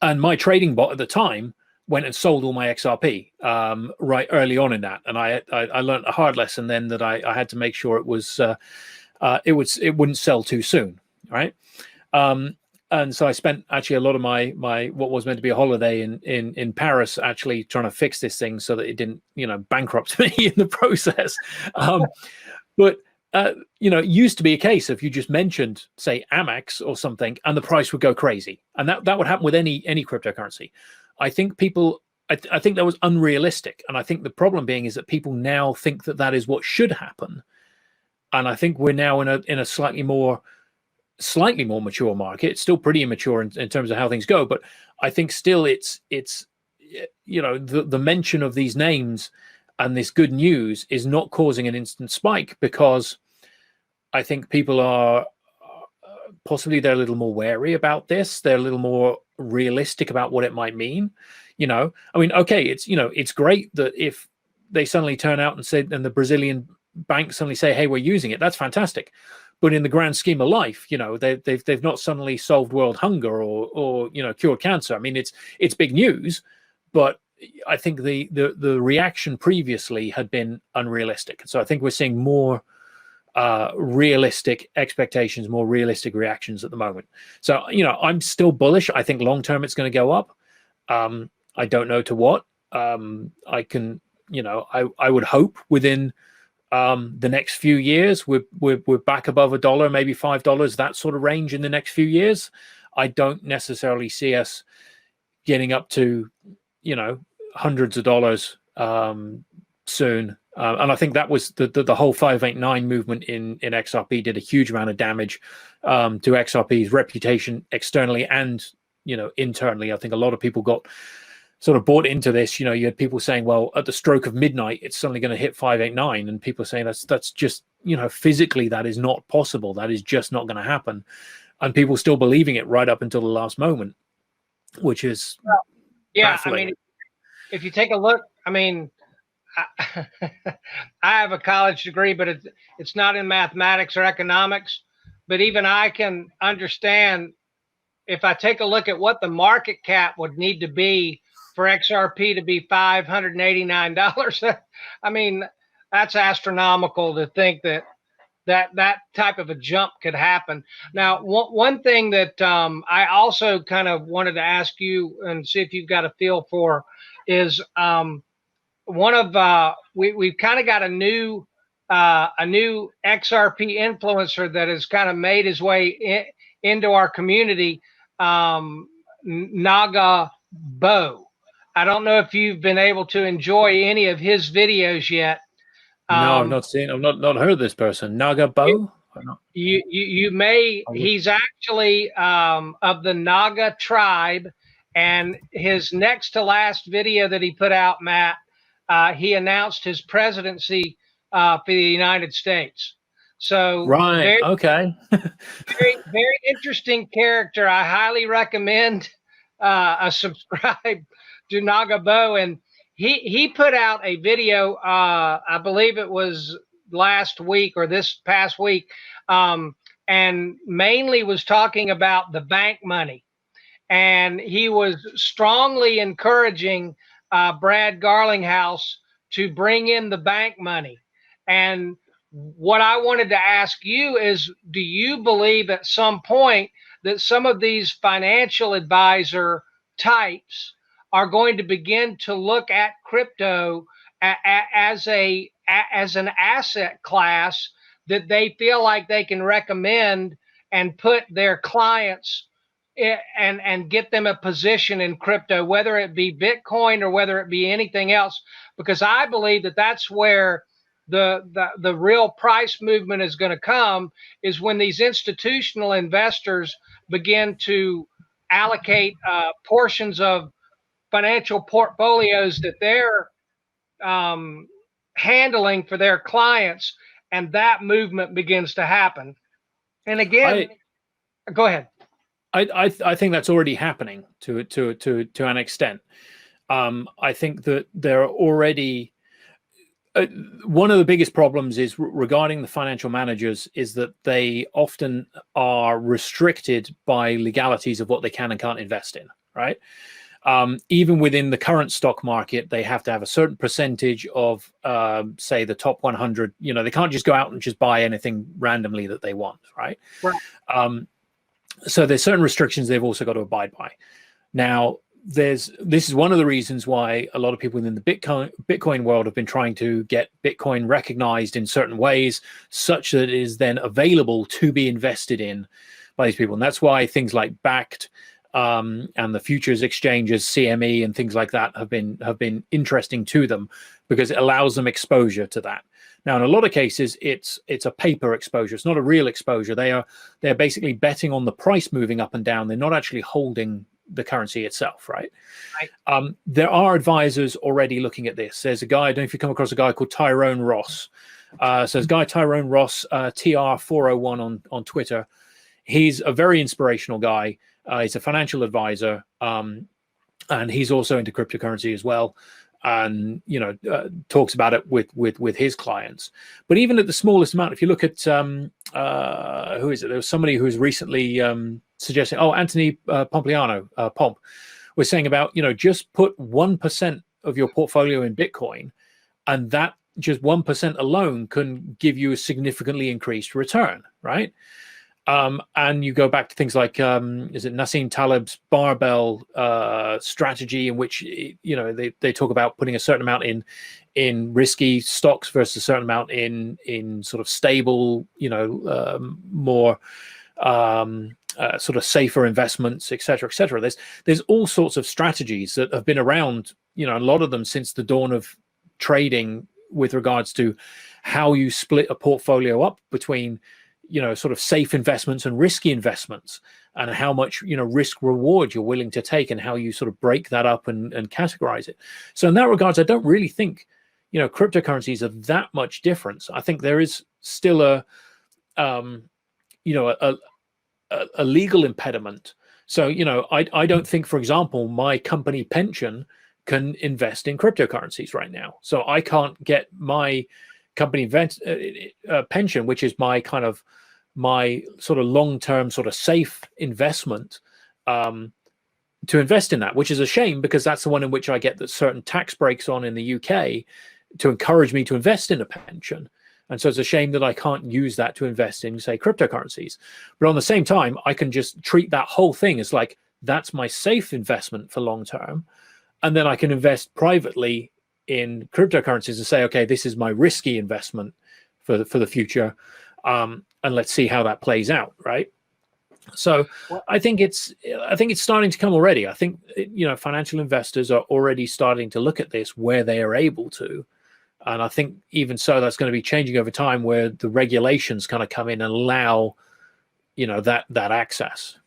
my trading bot at the time went and sold all my XRP right early on in that, and I learned a hard lesson then that I had to make sure it wouldn't sell too soon, right? And so I spent actually a lot of my what was meant to be a holiday in Paris actually trying to fix this thing so that it didn't bankrupt me in the process. But it used to be a case if you just mentioned, say, Amex or something, and the price would go crazy, and that would happen with any cryptocurrency. I think I think that was unrealistic, and I think the problem being is that people now think that is what should happen, and I think we're now in a slightly more mature market. It's still pretty immature in terms of how things go, but I think still it's the mention of these names and this good news is not causing an instant spike, because I think people are possibly they're a little more wary about this. They're a little more realistic about what it might mean. I mean, okay, it's great that if they suddenly turn out and say, and the Brazilian banks suddenly say, hey, we're using it, that's fantastic. But in the grand scheme of life, they've not suddenly solved world hunger or cured cancer. I mean, it's big news, but I think the reaction previously had been unrealistic. So I think we're seeing more realistic expectations, more realistic reactions at the moment. So I'm still bullish. I think long term it's going to go up. I don't know to what. I would hope within the next few years we're back above $1, maybe $5, that sort of range in the next few years. I don't necessarily see us getting up to hundreds of dollars soon. And I think that was the whole 589 movement in XRP did a huge amount of damage to XRP's reputation externally and internally. I think a lot of people got sort of bought into this. You had people saying, well, at the stroke of midnight, it's suddenly going to hit 589. And people saying that's just, physically, that is not possible. That is just not going to happen. And people still believing it right up until the last moment, which is baffling. I mean, if you take a look, I mean, I have a college degree, but it's not in mathematics or economics. But even I can understand if I take a look at what the market cap would need to be for XRP to be $589. I mean, that's astronomical to think that type of a jump could happen. Now, one thing that I also kind of wanted to ask you and see if you've got a feel for is one of we've kind of got a new XRP influencer that has kind of made his way into our community, Naga Bo. I don't know if you've been able to enjoy any of his videos yet. No, I've not seen. I've not heard of this person. Naga Bo. You may. He's actually of the Naga tribe, and his next to last video that he put out, Matt, he announced his presidency for the United States. So right, okay, very interesting character. I highly recommend a subscribe to Naga Bo, and he put out a video. I believe it was last week or this past week, and mainly was talking about the bank money. and he was strongly encouraging Brad Garlinghouse to bring in the bank money. And what I wanted to ask you is, do you believe at some point that some of these financial advisor types are going to begin to look at crypto as an asset class that they feel like they can recommend and put their clients and get them a position in crypto, whether it be Bitcoin or whether it be anything else? Because I believe that that's where the real price movement is going to come, is when these institutional investors begin to allocate portions of financial portfolios that they're handling for their clients, and that movement begins to happen. And again, go ahead. I think that's already happening to an extent. I think that there are already one of the biggest problems is regarding the financial managers is that they often are restricted by legalities of what they can and can't invest in, right? Even within the current stock market, they have to have a certain percentage of, say, the top 100. You know, they can't just go out and just buy anything randomly that they want, right? Right. So there's certain restrictions they've also got to abide by. Now, this is one of the reasons why a lot of people within the Bitcoin world have been trying to get Bitcoin recognized in certain ways, such that it is then available to be invested in by these people. And that's why things like Backed and the futures exchanges, CME, and things like that have been interesting to them, because it allows them exposure to that. Now, in a lot of cases, it's a paper exposure. It's not a real exposure. They're basically betting on the price moving up and down. They're not actually holding the currency itself, right? There are advisors already looking at this. There's a guy, I don't know if you come across a guy called Tyrone Ross. So there's a guy, Tyrone Ross, TR401 on Twitter. He's a very inspirational guy. He's a financial advisor, and he's also into cryptocurrency as well. And talks about it with his clients. But even at the smallest amount, if you look at who is it? There was somebody who was recently suggesting. Oh, Anthony Pompliano, Pomp, was saying about just put 1% of your portfolio in Bitcoin, and that just 1% alone can give you a significantly increased return, right? And you go back to things like, is it Nassim Taleb's barbell strategy, in which they talk about putting a certain amount in risky stocks versus a certain amount in sort of stable, more sort of safer investments, et cetera, et cetera. There's all sorts of strategies that have been around, a lot of them since the dawn of trading, with regards to how you split a portfolio up between sort of safe investments and risky investments, and how much risk reward you're willing to take, and how you sort of break that up and categorize it. So in that regards, I don't really think cryptocurrencies are that much difference. I think there is still a legal impediment. So I don't think, for example, my company pension can invest in cryptocurrencies right now. So I can't get my company pension, which is my sort of long-term sort of safe investment, to invest in that, which is a shame, because that's the one in which I get the certain tax breaks on in the UK to encourage me to invest in a pension. And so it's a shame that I can't use that to invest in, say, cryptocurrencies. But on the same time, I can just treat that whole thing as like, that's my safe investment for long term. And then I can invest privately in cryptocurrencies and say, okay, this is my risky investment for the future, and let's see how that plays out, right? So I think it's starting to come already. I think financial investors are already starting to look at this where they are able to, and I think even so, that's going to be changing over time, where the regulations kind of come in and allow that access.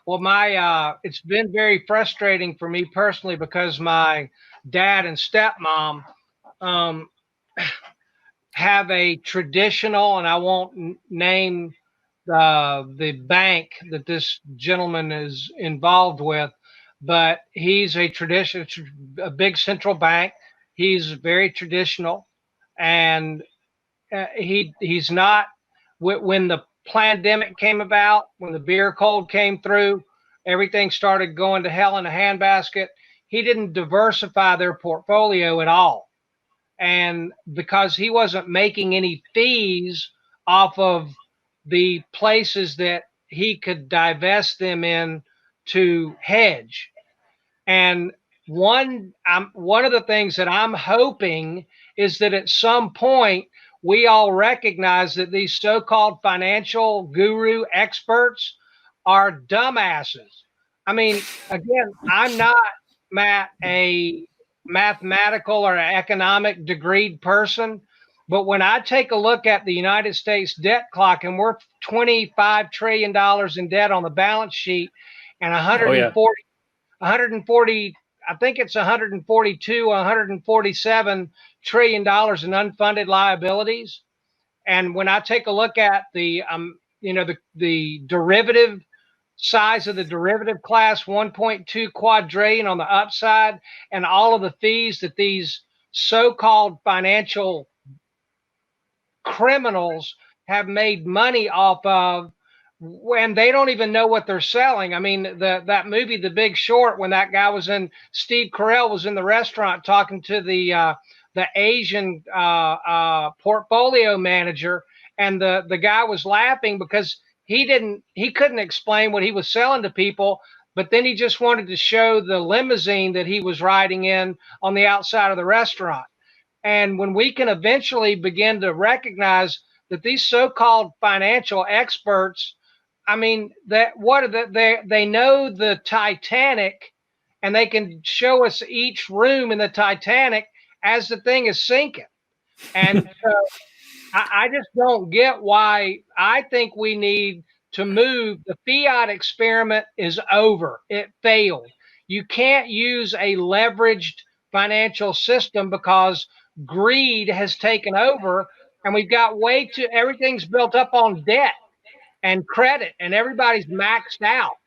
Well, it's been very frustrating for me personally, because my dad and stepmom have a traditional, and I won't name the bank that this gentleman is involved with, but he's a big central bank. He's very traditional, and he's not. When the pandemic came about, when the beer cold came through, everything started going to hell in a handbasket. He didn't diversify their portfolio at all. And because he wasn't making any fees off of the places that he could divest them in to hedge. And one of the things that I'm hoping is that at some point we all recognize that these so-called financial guru experts are dumbasses. I mean, again, I'm not, Matt, a mathematical or economic degreed person, but when I take a look at the United States debt clock, and we're $25 trillion in debt on the balance sheet, and 140, I think it's 142, 147 trillion dollars in unfunded liabilities. And when I take a look at the the derivative size of the derivative class, 1.2 quadrillion on the upside, and all of the fees that these so-called financial criminals have made money off of, when they don't even know what they're selling. I mean, that movie, The Big Short, when that guy was in, Steve Carell was in the restaurant talking to the Asian portfolio manager, and the guy was laughing because he couldn't explain what he was selling to people, but then he just wanted to show the limousine that he was riding in on the outside of the restaurant. And when we can eventually begin to recognize that these so-called financial experts, I mean, that they know the Titanic, and they can show us each room in the Titanic as the thing is sinking. And I just don't get why. I think we need to move. The fiat experiment is over. It failed. You can't use a leveraged financial system because greed has taken over, and we've got everything's built up on debt and credit, and everybody's maxed out.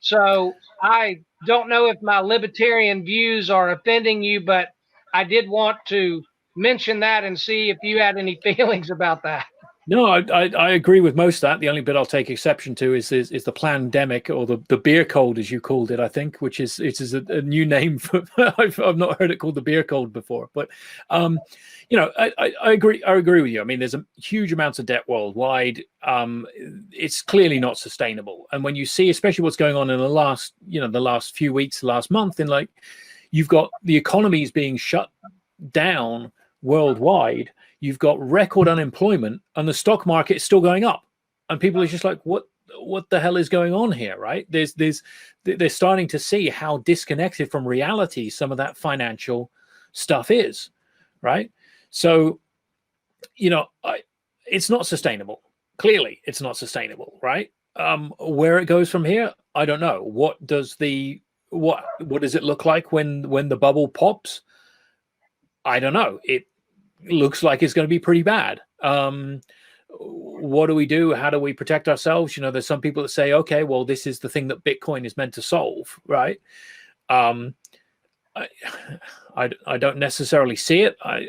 So I don't know if my libertarian views are offending you, but I did want to mention that and see if you had any feelings about that. No, I agree with most of that. The only bit I'll take exception to is the pandemic, or the beer cold, as you called it, I think, which is a new name for. I've not heard it called the beer cold before, but I agree with you. I mean, there's a huge amounts of debt worldwide. It's clearly not sustainable, and when you see, especially what's going on in the last few weeks, the last month, and like you've got the economies being shut down worldwide. You've got record unemployment, and the stock market is still going up, and people are just like, what the hell is going on here, right? They're starting to see how disconnected from reality some of that financial stuff is, right? So, it's not sustainable. Clearly, it's not sustainable, right? Where it goes from here, I don't know. What does it look like when the bubble pops? I don't know. It looks like it's going to be pretty bad. What do we do? How do we protect ourselves? There's some people that say, okay, well, this is the thing that Bitcoin is meant to solve, right? I don't necessarily see it. I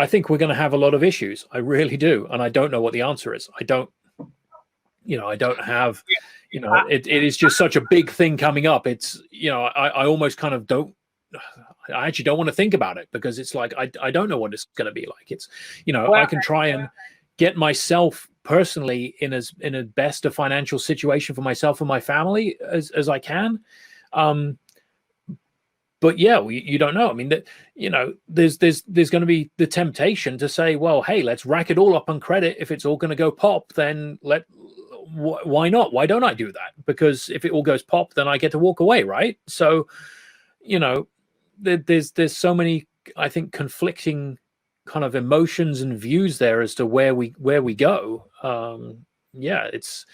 think we're going to have a lot of issues. I really do, and I don't know what the answer is. I don't have, it is just such a big thing coming up. It's, I almost kind of don't. I actually don't want to think about it, because it's like I don't know what it's going to be like. It's I can try and get myself personally in a best a financial situation for myself and my family as I can, but yeah, you don't know. I mean, there's going to be the temptation to say, well, hey, let's rack it all up on credit. If it's all going to go pop, then why not? Why don't I do that? Because if it all goes pop, then I get to walk away, right? So there's so many, I think, conflicting kind of emotions and views there as to where we go. It's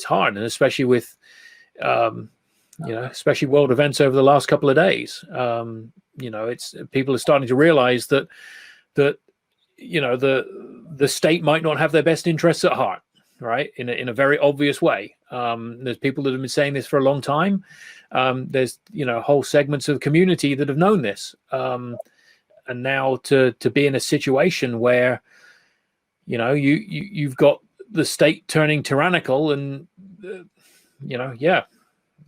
hard, and especially with especially world events over the last couple of days. It's people are starting to realize that the state might not have their best interests at heart, right? In a very obvious way. There's people that have been saying this for a long time. There's whole segments of the community that have known this, and now to be in a situation where you've got the state turning tyrannical, and yeah.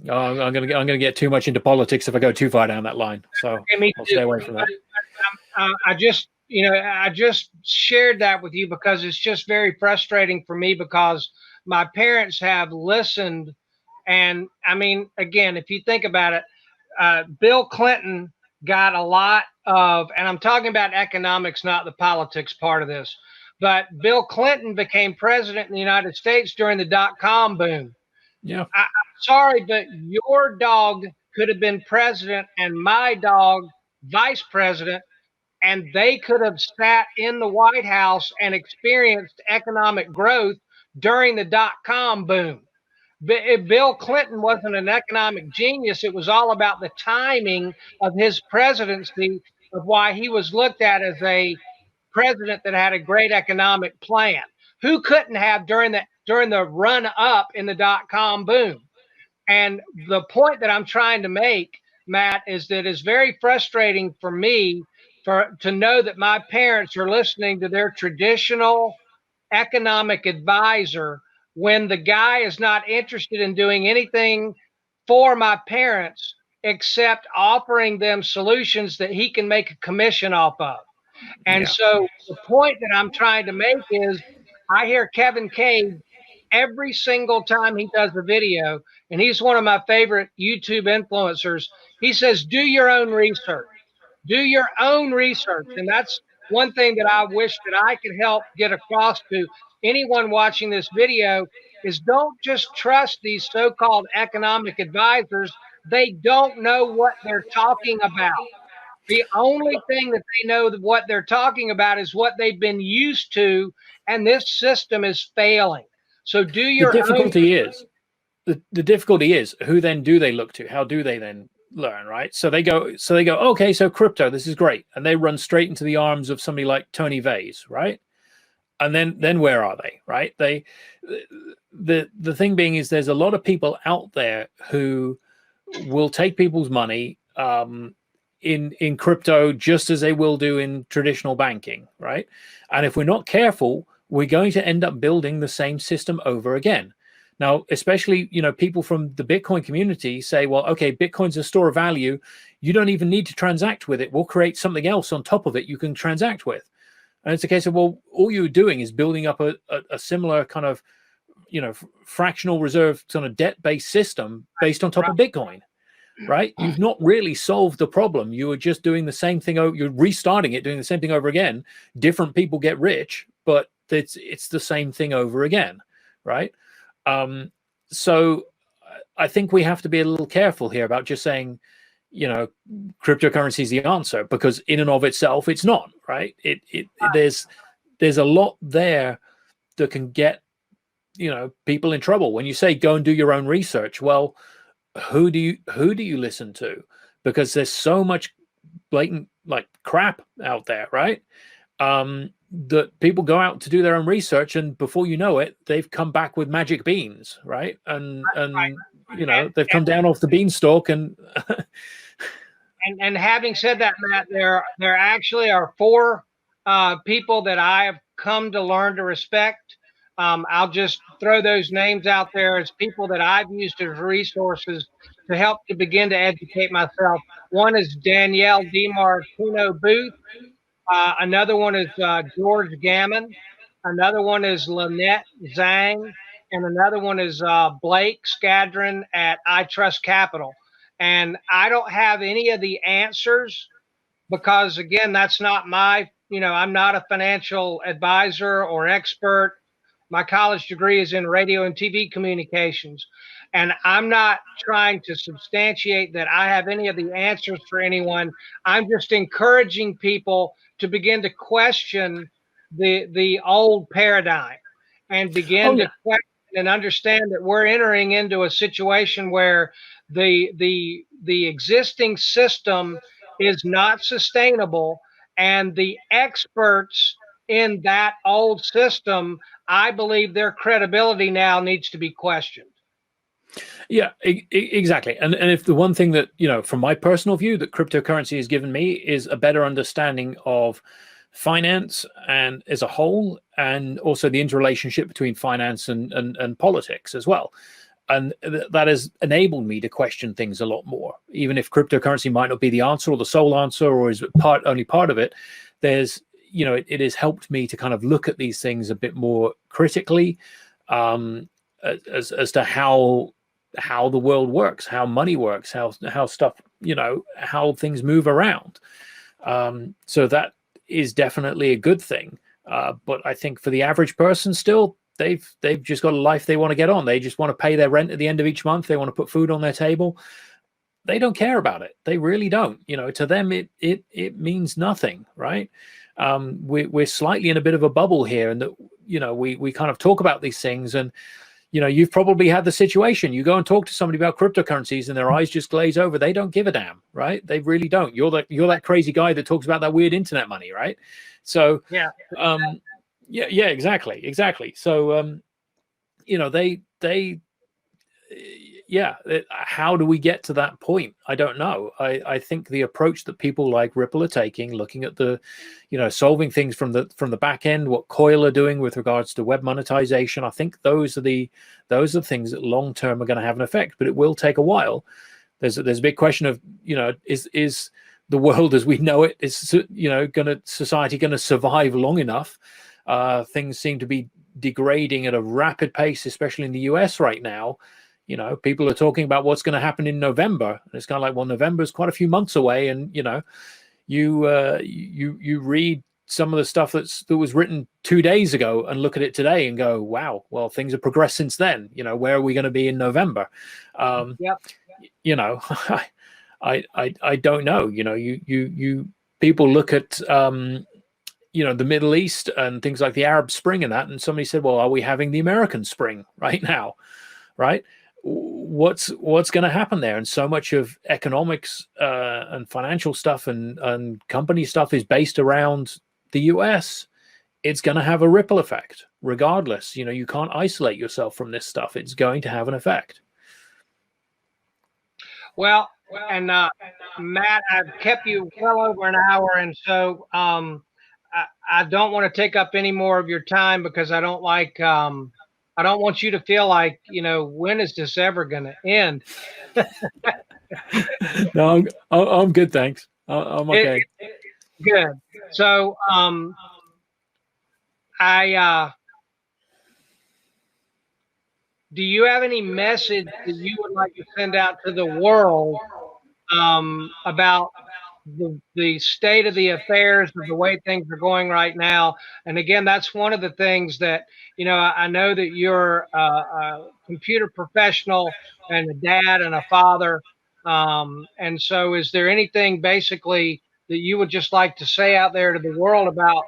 I'm gonna get too much into politics if I go too far down that line. So I'll stay away from that. I just shared that with you because it's just very frustrating for me because my parents have listened. And I mean, again, if you think about it, Bill Clinton got a lot of, and I'm talking about economics, not the politics part of this, but Bill Clinton became president in the United States during the dot-com boom. Yeah. I'm sorry, but your dog could have been president and my dog vice president, and they could have sat in the White House and experienced economic growth during the dot-com boom. Bill Clinton wasn't an economic genius. It was all about the timing of his presidency, of why he was looked at as a president that had a great economic plan. Who couldn't have during the run up in the dot-com boom? And the point that I'm trying to make, Matt, is that it's very frustrating for me to know that my parents are listening to their traditional economic advisor when the guy is not interested in doing anything for my parents except offering them solutions that he can make a commission off of. And so the point that I'm trying to make is I hear Kevin Cage every single time he does a video, and he's one of my favorite YouTube influencers. He says, do your own research. Do your own research. And that's one thing that I wish that I could help get across to anyone watching this video is don't just trust these so-called economic advisors. They don't know what they're talking about. The only thing that they know that what they're talking about is what they've been used to, and this system is failing. So do your the difficulty is the difficulty is who then do they look to? How do they then learn, right? So they go, okay, so crypto, this is great, and they run straight into the arms of somebody like Tony Vase, right? And then where are they, right? The thing being is there's a lot of people out there who will take people's money in crypto just as they will do in traditional banking, right? And if we're not careful, we're going to end up building the same system over again. Now, especially, people from the Bitcoin community say, well, okay, Bitcoin's a store of value. You don't even need to transact with it. We'll create something else on top of it you can transact with. And it's a case of, well, all you're doing is building up a similar kind of, fractional reserve kind of debt-based system based on top of Bitcoin, right? You've not really solved the problem. You are just doing the same thing. You're restarting it, doing the same thing over again. Different people get rich, but it's the same thing over again, right? So I think we have to be a little careful here about just saying, cryptocurrency is the answer, because in and of itself, it's not, right? There's a lot there that can get, people in trouble. When you say go and do your own research, well, who do you listen to? Because there's so much blatant crap out there, right? That people go out to do their own research, and before you know it, they've come back with magic beans, right? And they've come down off the beanstalk. And and having said that, Matt, there actually are 4 people that I have come to learn to respect. I'll just throw those names out there as people that I've used as resources to help to begin to educate myself. One is Danielle DiMartino Booth. Another one is George Gammon. Another one is Lynette Zhang. And another one is Blake Skadron at I Trust Capital. And I don't have any of the answers because, again, that's not my, I'm not a financial advisor or expert. My college degree is in radio and TV communications. And I'm not trying to substantiate that I have any of the answers for anyone. I'm just encouraging people to begin to question the old paradigm and begin to question and understand that we're entering into a situation where the existing system is not sustainable, and the experts in that old system, I believe their credibility now needs to be questioned. Yeah, exactly. And if the one thing that, from my personal view, that cryptocurrency has given me is a better understanding of finance and as a whole, and also the interrelationship between finance and politics as well. And that has enabled me to question things a lot more. Even if cryptocurrency might not be the answer or the sole answer, or is only part of it, there's, it has helped me to kind of look at these things a bit more critically, as to how the world works, how money works, how stuff, how things move around. So that is definitely a good thing. But I think for the average person, still, they've just got a life they want to get on. They just want to pay their rent at the end of each month. They want to put food on their table. They don't care about it. They really don't. To them, it means nothing, right? We're slightly in a bit of a bubble here, and that we kind of talk about these things, and you've probably had the situation. You go and talk to somebody about cryptocurrencies, and their eyes just glaze over. They don't give a damn, right? They really don't. You're that crazy guy that talks about that weird internet money, right? So yeah. Yeah, exactly. So, how do we get to that point? I don't know. I think the approach that people like Ripple are taking, looking at the, solving things from the back end, what Coil are doing with regards to web monetization, I think those are the things that long term are going to have an effect, but it will take a while. There's a big question of, is the world as we know it, is society going to survive long enough? Things seem to be degrading at a rapid pace, especially in the US right now. People are talking about what's going to happen in November. And it's kind of like, well, November is quite a few months away, and you read some of the stuff that was written 2 days ago and look at it today and go, wow, well, things have progressed since then. Where are we going to be in November? Yep. I don't know. You people look at the Middle East and things like the Arab Spring and that, and somebody said, well, are we having the American Spring right now? Right? What's going to happen there? And so much of economics and financial stuff and company stuff is based around the US. It's going to have a ripple effect regardless. You can't isolate yourself from this stuff. It's going to have an effect. Well, and Matt, I've kept you well over an hour, and so I don't want to take up any more of your time, because I don't want you to feel like, when is this ever going to end? No, I'm good, thanks. I'm okay. Good. So do you have any message that you would like to send out to the world about the state of the affairs of the way things are going right now? And again, that's one of the things that, I know that you're a computer professional and a dad and a father. And so is there anything basically that you would just like to say out there to the world about,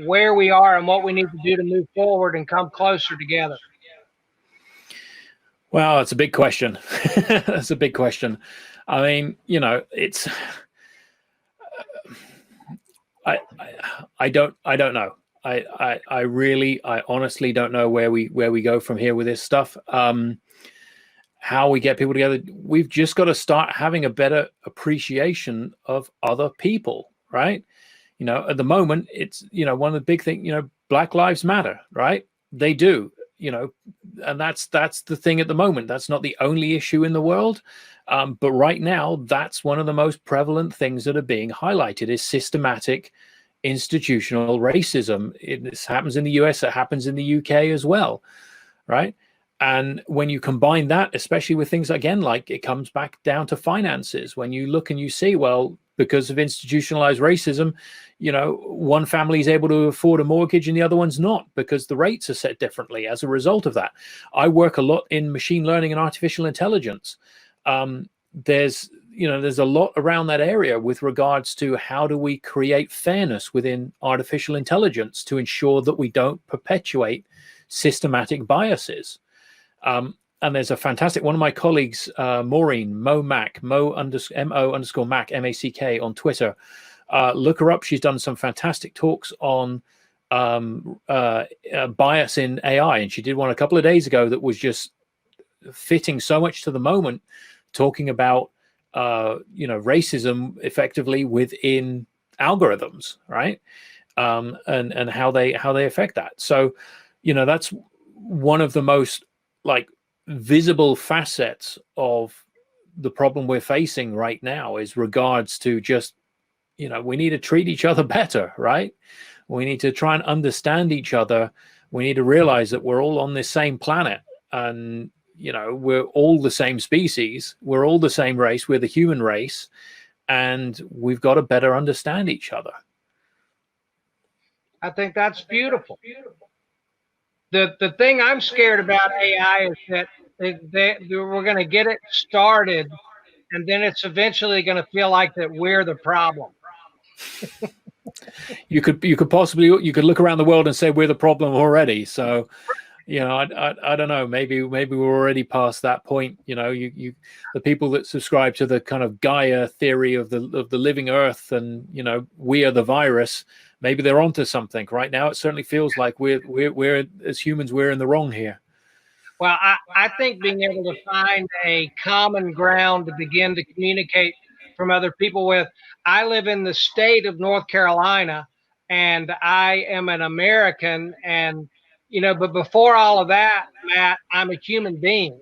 where we are and what we need to do to move forward and come closer together? Well, it's a big question. That's a big question. I mean, it's, I don't know. I honestly don't know where we go from here with this stuff. How we get people together. We've just got to start having a better appreciation of other people, right? At the moment, it's, one of the big things, Black Lives Matter, right? They do. And that's the thing at the moment. That's not the only issue in the world. But right now, that's one of the most prevalent things that are being highlighted is systematic institutional racism. This happens in the US, it happens in the UK as well, right? And when you combine that, especially with things, again, like it comes back down to finances. When you look and you see, well, because of institutionalized racism, one family is able to afford a mortgage and the other one's not, because the rates are set differently as a result of that. I work a lot in machine learning and artificial intelligence. There's a lot around that area with regards to how do we create fairness within artificial intelligence to ensure that we don't perpetuate systematic biases. And there's a fantastic, one of my colleagues, Maureen, Mo_Mac, Mo_Mac, M-A-C-K on Twitter. Look her up. She's done some fantastic talks on bias in AI. And she did one a couple of days ago that was just fitting so much to the moment, talking about, racism effectively within algorithms, right? and how they affect that. So, you know, that's one of the most like visible facets of the problem we're facing right now, is regards to just, you know, we need to treat each other better, right? We need to try and understand each other. We need to realize that we're all on this same planet, and, you know, we're all the same species. We're all the same race. We're the human race, and we've got to better understand each other. I think that's beautiful. The thing I'm scared about AI is that we're going to get it started, and then it's eventually going to feel like that we're the problem. You could possibly, you could look around the world and say we're the problem already. So, you know, I don't know. Maybe we're already past that point. You know, the people that subscribe to the kind of Gaia theory of the living Earth, and, you know, we are the virus. Maybe they're onto something. Right now, it certainly feels like we're as humans, we're in the wrong here. Well, I think being able to find a common ground to begin to communicate from other people with. I live in the state of North Carolina, and I am an American, and, you know, but before all of that, Matt, I'm a human being.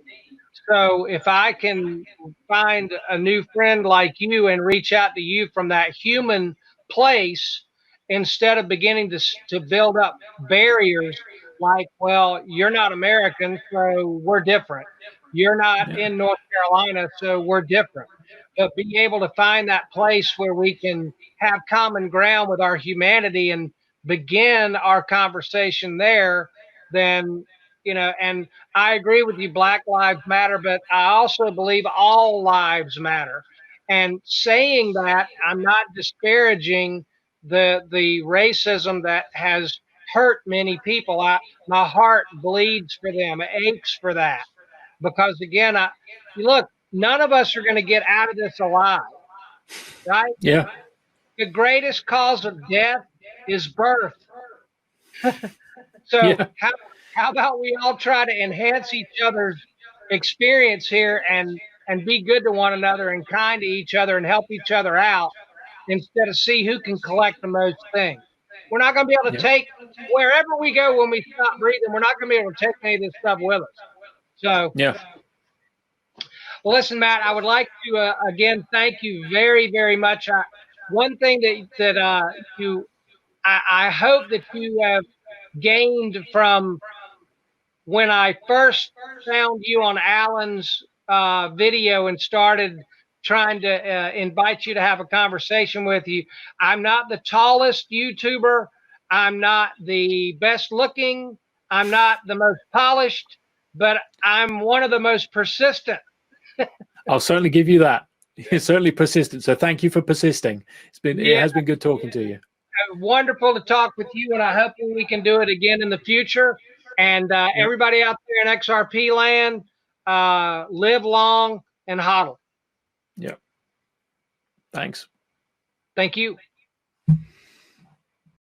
So if I can find a new friend like you and reach out to you from that human place, instead of beginning to build up barriers like, well, you're not American, so we're different. You're not in North Carolina, so we're different. But be able to find that place where we can have common ground with our humanity and begin our conversation there, then, you know, and I agree with you, Black Lives Matter, but I also believe all lives matter. And saying that, I'm not disparaging the racism that has hurt many people. My heart bleeds for them, it aches for that, because again, you look, none of us are going to get out of this alive, right? Yeah. The greatest cause of death is birth. So Yeah. how about we all try to enhance each other's experience here, and be good to one another and kind to each other and help each other out, instead of see who can collect the most things. We're not going to be able to take, wherever we go when we stop breathing, we're not going to be able to take any of this stuff with us. So, Yeah. well, listen, Matt, I would like to again thank you very, very much. One thing I hope that you have gained from when I first found you on Alan's video and started trying to invite you to have a conversation with you. I'm not the tallest YouTuber. I'm not the best looking. I'm not the most polished, but I'm one of the most persistent. I'll certainly give you that. You're certainly persistent. So thank you for persisting. It has been good talking to you. Wonderful to talk with you, and I hope we can do it again in the future. And everybody out there in XRP land, live long and hodl. Yeah. Thanks. Thank you.